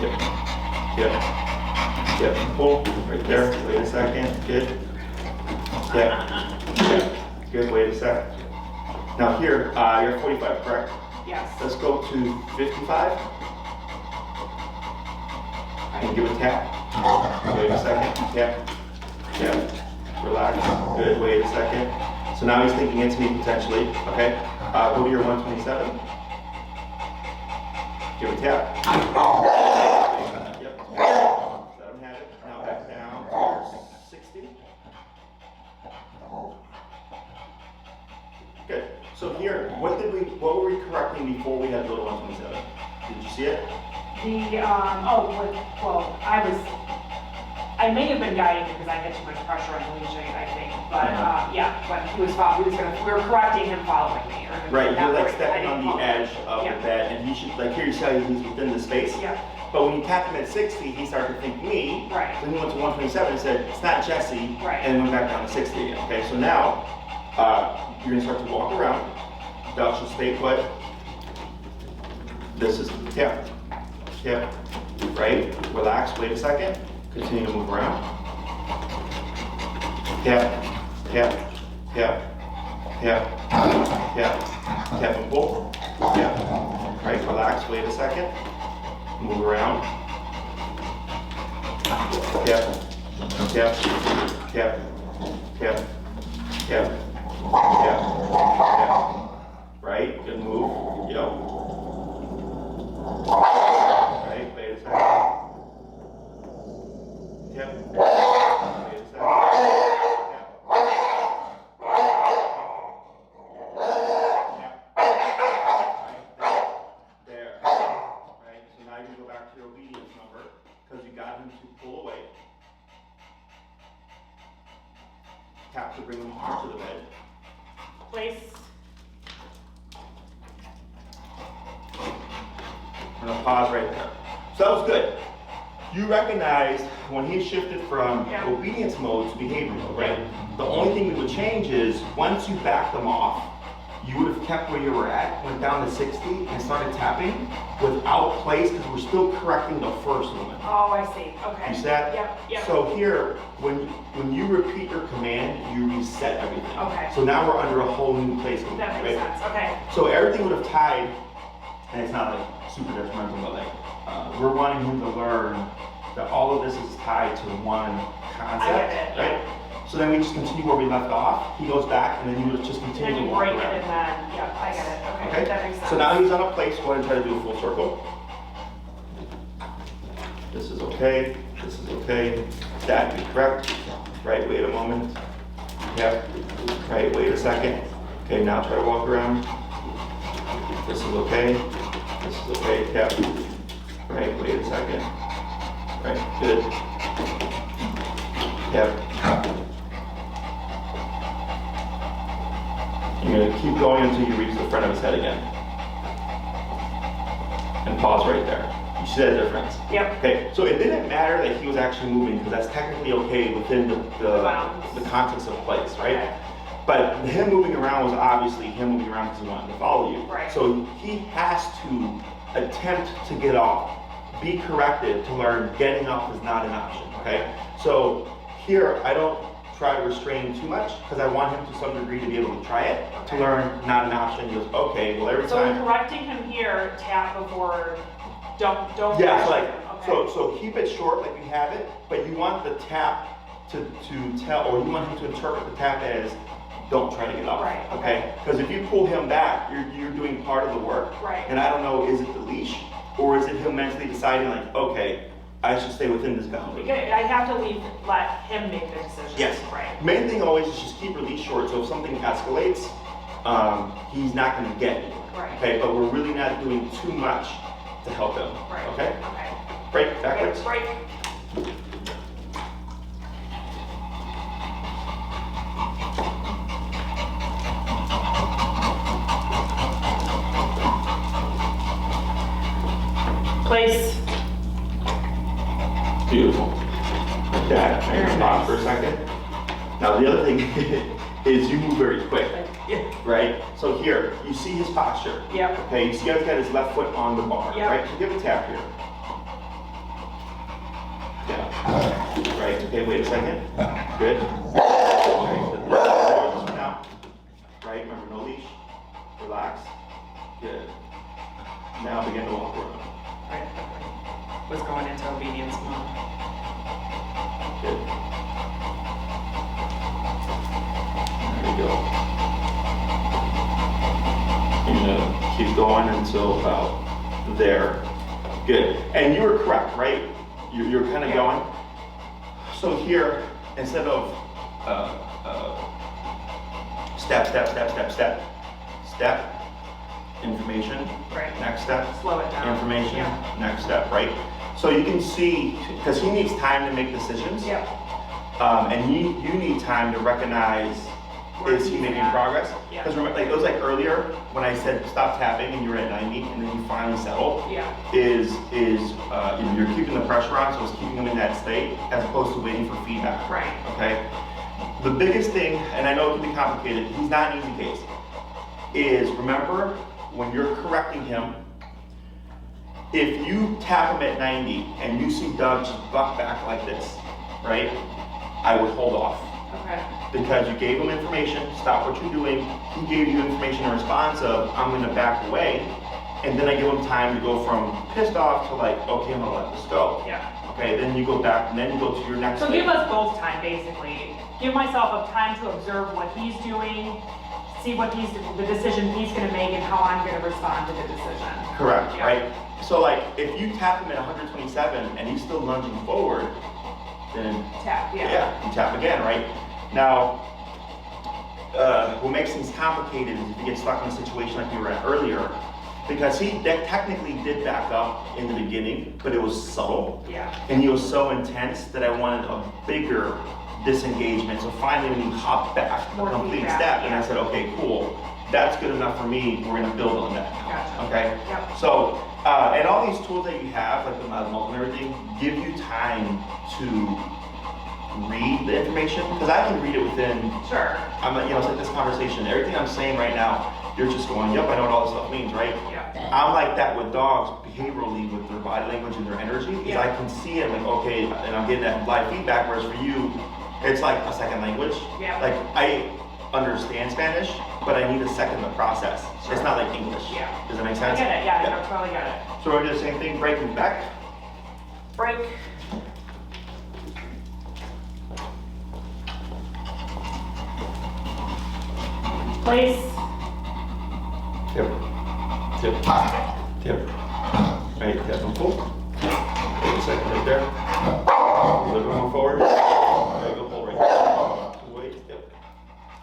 Yep. Yep. Yep. Pull right there. Wait a second. Good. Yep. Yep. Good. Wait a sec. Now here, you're 45, correct? Yes. Let's go to 55. And give a tap. Wait a second. Yep. Yep. Relax. Good. Wait a second. So now he's thinking it's me potentially. Okay. Go to your 127. Give a tap. Yep. Let him have it. Now back down. 60. Good. So here, what were we correcting before we had to go to 127? Did you see it? I may have been guiding him because I had too much pressure on the leash, I think. But yeah, but we were correcting him following me. Right, you're like stepping on the edge of the bed, and he should, like here you see how he's within the space. Yeah. But when you tapped him at 60, he started to think me. Right. Then he went to 127 and said, it's not Jesse. Right. And went back down to 60 again. Okay, so now you're gonna start to walk around. Belt should stay put. This is tap, tap, right? Relax, wait a second. Continue to move around. Tap, tap, tap, tap, tap, tap and pull. Tap, right? Relax, wait a second. Move around. Tap, tap, tap, tap, tap, tap, tap. Right? Good move. Yep. Right? Wait a second. Yep. Wait a second. Yep. There. Right? So now you go back to your obedience number because you got him to pull away. Tap to bring him onto the bed. Place. I'm gonna pause right there. So that was good. You recognized when he shifted from obedience mode to behavior mode, right? The only thing we would change is once you backed them off, you would have kept where you were at, went down to 60, and started tapping without place because we're still correcting the first movement. Oh, I see. Okay. You see that? Yep, yep. So here, when you repeat your command, you reset everything. Okay. So now we're under a whole new place. That makes sense. Okay. So everything would have tied, and it's not like super detrimental, but like we're wanting him to learn that all of this is tied to one concept, I get it, right? So then we just continue where we left off. He goes back, and then you just And continue then to you walk break it around. and then, yep, I get it. Okay, Okay. that makes sense. So now he's on a place. Go ahead and try to do a full circle. This is okay. This is okay. That be correct. Right. Wait a moment. Yep. Right. Wait a second. Okay. Now try to walk around. This is okay. This is okay. Yep. Right. Wait a second. Right. Good. Yep. You're going to keep going until you reach the front of his head again. And pause right there. You see that difference? Yep. Okay, so it didn't matter that he was actually moving because that's technically okay within the context of place, right? Okay. But him moving around was obviously him moving around because he wanted to follow you. Right. So he has to attempt to get off, be corrected to learn getting off is not an option, okay? So here, I don't try to restrain too much because I want him to some degree to be able to try it, to learn not an option. He goes, okay, well every So time. in correcting him here, tap before, don't. Yeah, so like, correct him. Okay. so keep it short like we have it, but you want the tap to tell, or you want him to interpret the tap as, don't try to get off. Right, Okay? Because if you pull him back, you're doing part of the work. Right. And I don't know, is it the leash, or is it him mentally deciding like, okay, I should stay within this boundary. I have to let him make the decision. Yes. Right. Main thing always is just keep release short, so if something escalates, he's not going to get you. Right. Okay, but we're really not doing too much to help him. Right. Okay? Okay. Break backwards. Okay, break. Place. Beautiful. That. Very Pause nice. for a second. Now the other thing is you move very quick, Yeah. right? So here, you see his posture. Yep. Okay, you see how he's got his left foot on the bar, Yep. right? So give a tap here. Yeah. Right, okay, wait a second. Good. Right, now. Right, remember no leash. Relax. Good. Now begin to walk around. Right. Was going into obedience mode. Good. There you go. You're gonna keep going until about there. Good. And you were correct, right? You're kind of Yeah. going. So here, instead of step, step, step, step, step, step, information, Right. next step, Slow it down. information, Yeah. next step, right? So you can see, because he needs time to make decisions. Yep. And you need time to recognize Is he making progress? Yeah. Because remember, like it was like earlier when I said stop tapping and you were at 90 and then you finally settle. Yeah. You know, you're keeping the pressure on, so it's keeping him in that state as opposed to waiting for feedback. Right. Okay. The biggest thing, and I know it can be complicated, he's not an easy case, is remember when you're correcting him, if you tap him at 90 and you see Doug just buck back like this, right? I would hold off. Okay. Because you gave him information, stop what you're doing, he gave you information in response of, I'm gonna back away, and then I give him time to go from pissed off to like, okay, I'm gonna let this go. Yeah. Okay, then you go back, and then you go to your next So thing. give us both time, basically. Give myself a time to observe what he's doing, see what the decision he's gonna make and how I'm gonna respond to the decision. Correct, Yeah. right? So like, if you tap him at 127 and he's still lunging forward, then Tap, yeah. yeah, you tap again, right? Now, what makes things complicated is if you get stuck in a situation like we were at earlier, because he technically did back up in the beginning, but it was subtle. Yeah. And he was so intense that I wanted a bigger disengagement. So finally when he hopped back the More complete feedback, step, and I yeah. said, okay, cool, that's good enough for me, we're gonna build on that now, Gotcha. okay? Yep. So, and all these tools that you have, like the model and everything, give you time to read the information, because I can read it within, Sure. you know, it's like this conversation, everything I'm saying right now, you're just going, yep, I know what all this stuff means, right? Yeah. I'm like that with dogs behaviorally with their body language and their energy, because Yeah. I can see it, like, okay, and I'm getting that live feedback, whereas for you, it's like a second language. Yeah. Like, I understand Spanish, but I need a second to process. Sure. It's not like English. Yeah. Does that make I sense? get it, yeah, I totally get it. So we're gonna do the same thing, breaking back. Break. Place. Tip. Tip. Tip. Right, tap and pull. Wait a second right there. A little bit more forward. There you go, pull right there. Wait, tip.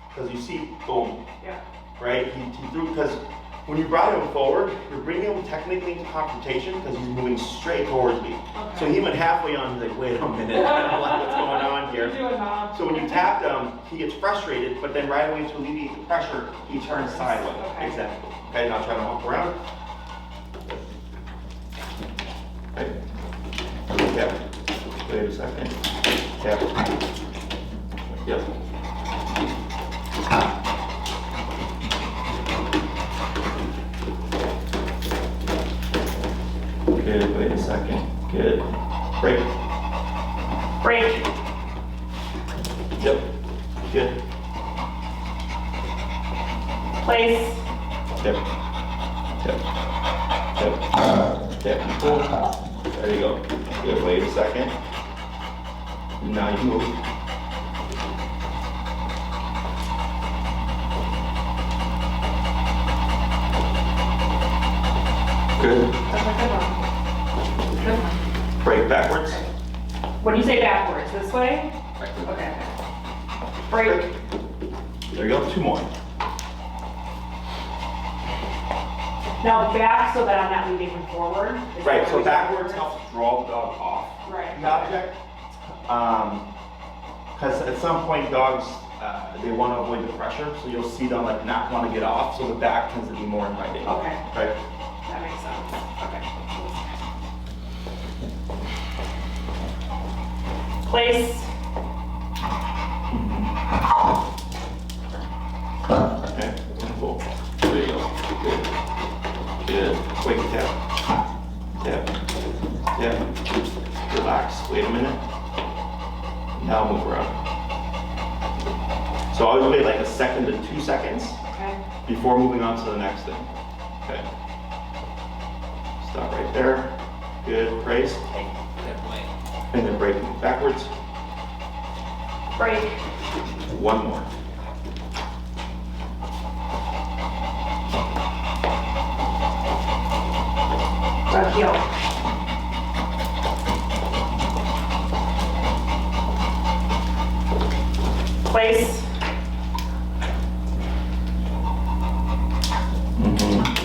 Because you see, boom, Yeah. right? He threw, because when you brought him forward, you're bringing him technically into confrontation because he's moving straight towards me. Okay. So he went halfway on, he's like, wait a minute, I don't like what's going on You're here. doing mom. So when you tapped him, he gets frustrated, but then right away to alleviate the pressure, he turns sideways. Okay. Exactly. Okay, now try to walk around. Right. Tap. Wait a second. Tap. Yep. Good, wait a second. Good. Break. Break. Yep. Good. Place. Tip. Tip. Tip. Tip. Pull. There you go. Good, wait a second. Now you move. Good. That's a good one. Good one. Break backwards. When you say backwards, this way? Okay. Break. There you go. Two more. Now back so that I'm not leading him forward. Is Right, that so what backwards we- helps draw the dog off Right. the object. Because at some point dogs, they want to avoid the pressure, so you'll see them like not want to get off, so the back tends to be more inviting. Okay, Right? that makes sense. Okay. Place. Okay, cool. There you go. Good. Good. Wait, tap. Tap. Tap. Relax. Wait a minute. Now move around. So always wait like a second to 2 seconds Okay. before moving on to the next thing. Okay. Stop right there. Good. Brace. And then break backwards. Break. One more. Heel. Place.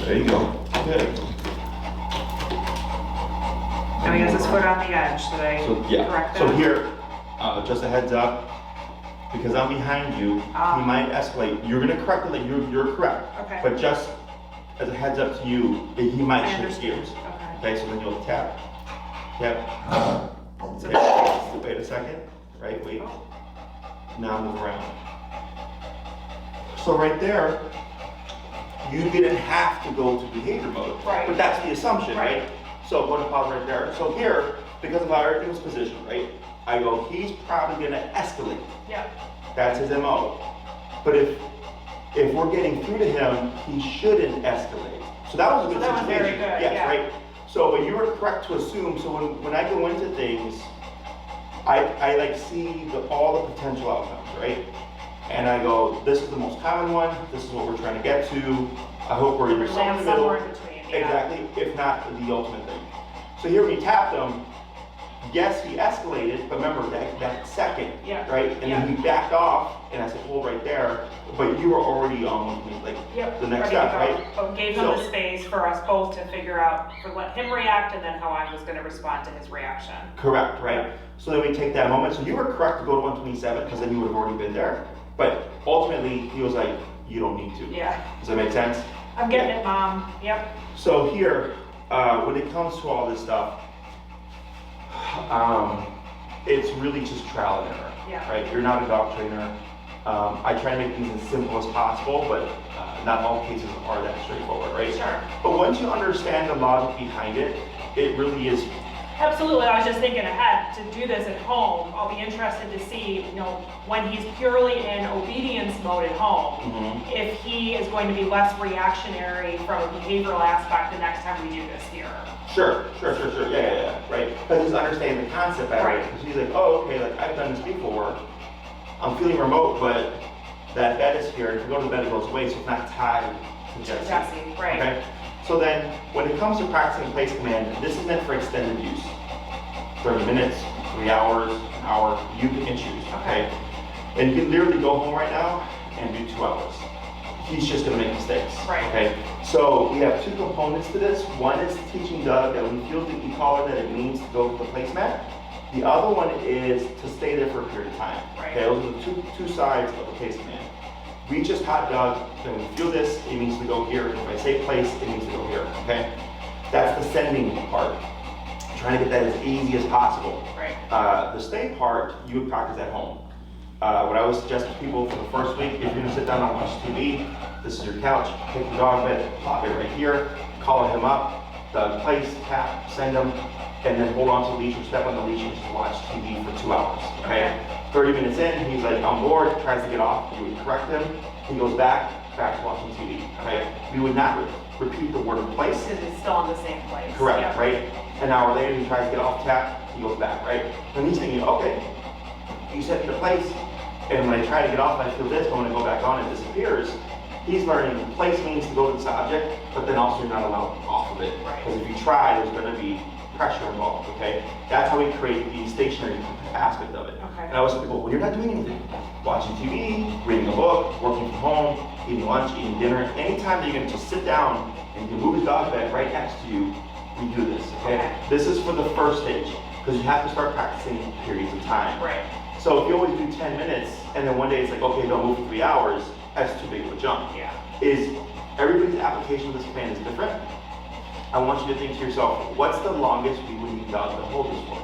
There you go. Good. Now he has his foot on the edge. Did I So yeah. correct that? So here, just a heads up. because I'm behind you, he might escalate. You're gonna correct it, like you're correct. Okay. But just as a heads up to you, he might I shift gears. understand. Okay, so then you'll tap. Tap. So Wait a second. Right, wait. Now move around. So right there, you didn't have to go to behavior mode. Right. But that's the assumption, Right. right? So go to pause right there. So here, because of how everything was positioned, right? I go, he's probably gonna escalate. Yeah. That's his MO. But if we're getting through to him, he shouldn't escalate. So that was a good So that was situation. very good, Yes, yeah. right? So, but you were correct to assume, so when I go into things, I like see all the potential outcomes, right? And I go, this is the most common one, this is what we're trying to get to. I hope we're either somewhere in the middle. Somewhere in between, yeah. Exactly, if not the ultimate thing. So here we tapped him. Yes, he escalated, but remember that second, Yeah. right? And then he backed off, and I said, hold right there. But you were already on like the next Ready to step, go. right? But gave him the space for us both to figure out, to let him react, and then how I was gonna respond to his reaction. Correct, right? So then we take that moment. So you were correct to go to 127, because then you would have already been there. But ultimately, he was like, you don't need to. Yeah. Does that make sense? I'm getting it, Mom. Yep. So here, when it comes to all this stuff, it's really just trial and error, Yeah. right? You're not a dog trainer. I try to make things as simple as possible, but not all cases are that straightforward, right? Sure. But once you understand the logic behind it, it really is. Absolutely. I was just thinking ahead to do this at home. I'll be interested to see, when he's purely in obedience mode at home, if he is going to be less reactionary from a behavioral aspect the next time we do this here. Sure. Yeah, right? Because he's understanding the concept better. Right. Because he's like, oh, okay, like I've done this before. I'm feeling remote, but that bed is here. If you go to the bed, it goes away, so it's not tied to Jesse. Right. Okay? So then, when it comes to practicing place command, this is meant for extended use. 30 minutes, 3 hours, an hour, you can choose, okay? And you can literally go home right now and do 2 hours. He's just gonna make mistakes, Right. okay? So we have 2 components to this. One is teaching Doug that when he feels the e-collar that it means to go to the placemat. The other one is to stay there for a period of time. Right. Okay, those are the two sides of the place command. We just taught Doug that when we feel this, it means to go here. If I say place, it means to go here, okay? That's the sending part. Trying to get that as easy as possible. Right. The stay part, you would practice at home. What I would suggest to people for the first week, if you're gonna sit down and watch TV, this is your couch, take the dog bed, plop it right here, call him up, Doug place, tap, send him, and then hold on to the leash or step on the leash and just watch TV for 2 hours, okay? 30 minutes in, he's like on board, tries to get off, you would correct him, he goes back to watching TV, okay? We would not repeat the word place. Because it's still in the same place. Correct, Yep. right? An hour later, he tries to get off tap, he goes back, right? And he's thinking, okay, you set me to place, and when I try to get off, I feel this, but when I go back on, it disappears. He's learning place means to go to this object, but then also you're not allowed off of it. Right. Because if you try, there's gonna be pressure involved, okay? That's how we create the stationary aspect of it. Okay. And I always tell people, when you're not doing anything, watching TV, reading a book, working from home, eating lunch, eating dinner, anytime that you're gonna just sit down and you can move his dog bed right next to you, we do this, okay? This is for the first stage, because you have to start practicing periods of time. Right. So if you always do 10 minutes, and then one day it's like, okay, don't move for 3 hours, that's too big of a jump. Yeah. Everybody's application of this command is different. I want you to think to yourself, what's the longest we would need Doug to hold this for?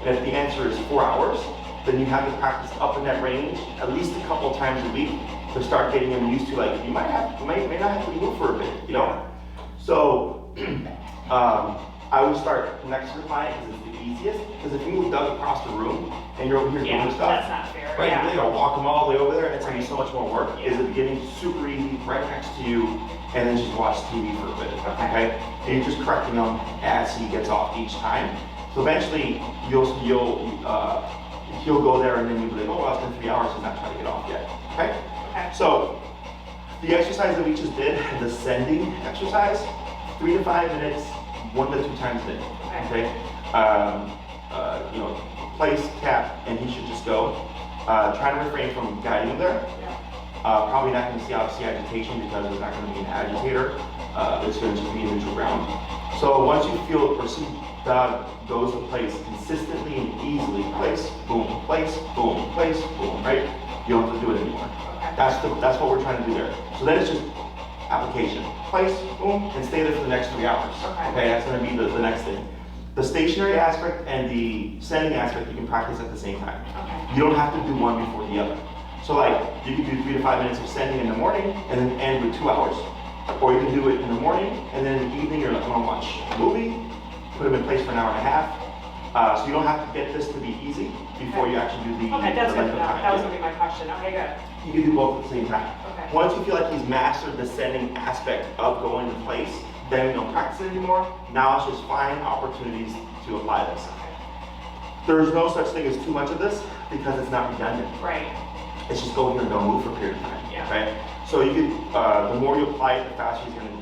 And if the answer is 4 hours, then you have to practice up in that range at least a couple of times a week to start getting him used to, like, you may not have to move for a bit, So, I would start next to the client because it's the easiest. Because if you move Doug across the room and you're over here doing stuff, that's not fair. right? Yeah. You gotta walk them all the way over there. It's gonna be Right. so much more work. Yeah. Is it getting super easy right next to you, and then just watch TV for a bit, okay? And you're just correcting him as he gets off each time. So eventually, he'll go there, and then you'll be like, oh, well, it's been 3 hours, he's not trying to get off yet, okay? Okay. So the exercise that we just did, the sending exercise, 3 to 5 minutes, 1 to 2 times a day, okay? Place, tap, and he should just go. Try to refrain from guiding him there. Probably not going to see obviously agitation because there's not going to be an agitator. It's going to just be a neutral ground. So once you feel or see Doug goes to place consistently and easily, place, boom, right? You don't have to do it anymore. Okay. That's what we're trying to do there. So then it's just application. Place, boom, and stay there for the next 3 hours. Okay, that's gonna be the next thing. The stationary aspect and the sending aspect you can practice at the same time. Okay. You don't have to do one before the other. So like, you can do 3 to 5 minutes of sending in the morning and then end with 2 hours. Or you can do it in the morning and then in the evening you're gonna watch a movie, put them in place for an hour and a half. So you don't have to get this to be easy before you actually do the Okay, that's the good length to of know. time. That was Yeah. gonna be my question. Okay, good. You can do both at the same time. Okay. Once you feel like he's mastered the sending aspect of going to place, then we don't practice it anymore. Now it's just find opportunities to apply this. There's no such thing as too much of this because it's not redundant. Right. It's just go here and don't move for a period of time. Yeah. Right? So you could, the more you apply it, the faster he's going to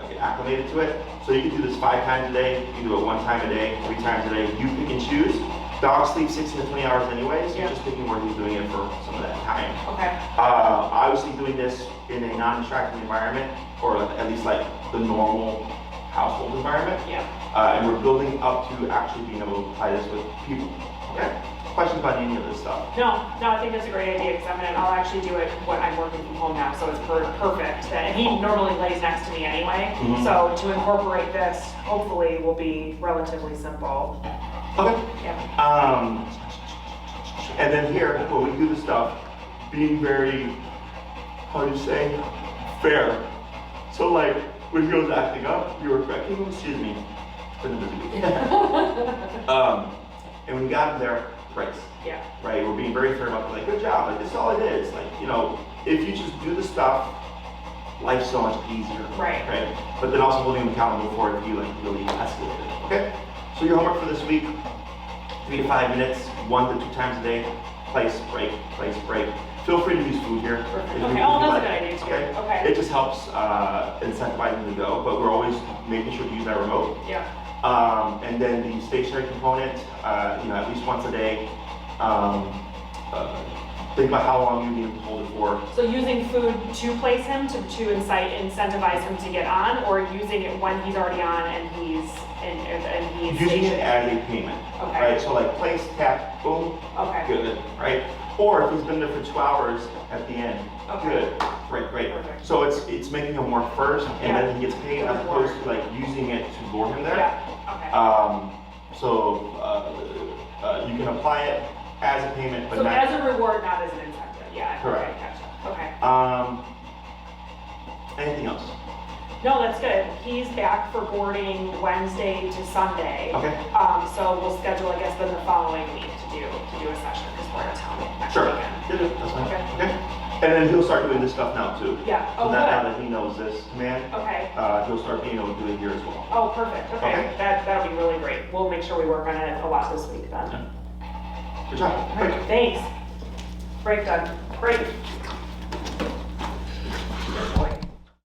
get acclimated to it. So you can do this 5 times a day. You can do it 1 time a day, 3 times a day. You pick and choose. Dogs sleep 16 to 20 hours anyways. So Yeah. you're just picking where he's doing it for some of that time. Okay. Obviously doing this in a non-distracting environment, or at least like the normal household environment. Yeah. And we're building up to actually being able to apply this with people. Okay? Questions about any of this stuff? No, I think that's a great idea because I'll actually do it when I'm working from home now, so it's perfect. And he normally lays next to me anyway, so to incorporate this hopefully will be relatively simple. Okay. Yeah. And then here, when we do the stuff, being very, how do you say, fair. So like, when he was acting up, you were correcting him, excuse me. It's been a busy week. And when you got him there, praise. Yeah. Right? We're being very fair about it, like, good job, like, this is all it is. Like, you know, if you just do the stuff, life's so much easier. Right. Right? But then also holding him accountable for it if you like really escalated. Okay? So your homework for this week, 3 to 5 minutes, 1 to 2 times a day, place, break, place, break. Feel free to use food here. Perfect. If Okay, you oh, that's like a good it, idea too. Okay. It just helps incentivize them to go, but we're always making sure to use that remote. Yeah. And then the stationary component, you know, at least once a day. Think about how long you need to hold it for. So using food to place him, to incentivize him to get on, or using it when he's already on and he's Using it as a payment. Okay. Right? So like place, tap, boom, Okay. good, right? Or if he's been there for 2 hours at the end, Okay. good, great. Perfect. So it's making him work first, and Yeah. then he gets paid as opposed to like using it to lure him there. Yeah. Okay. You can apply it as a payment, but So not. as a reward, not as an incentive. Yeah. Correct. Okay, gotcha. Okay. Anything else? No, that's good. He's back for boarding Wednesday to Sunday. Okay. So we'll schedule, I guess, then the following week to do a session because we're out of town next Sure. weekend. Yeah, that's fine. Okay. And then he'll start doing this stuff now too. Yeah. So Oh, now good. that he knows this command, Okay. he'll start being able to do it here as well. Oh, perfect. Okay. Okay. That'll be really great. We'll make sure we work on it a lot this week then. Good job. All right. Thanks. Break done. Great.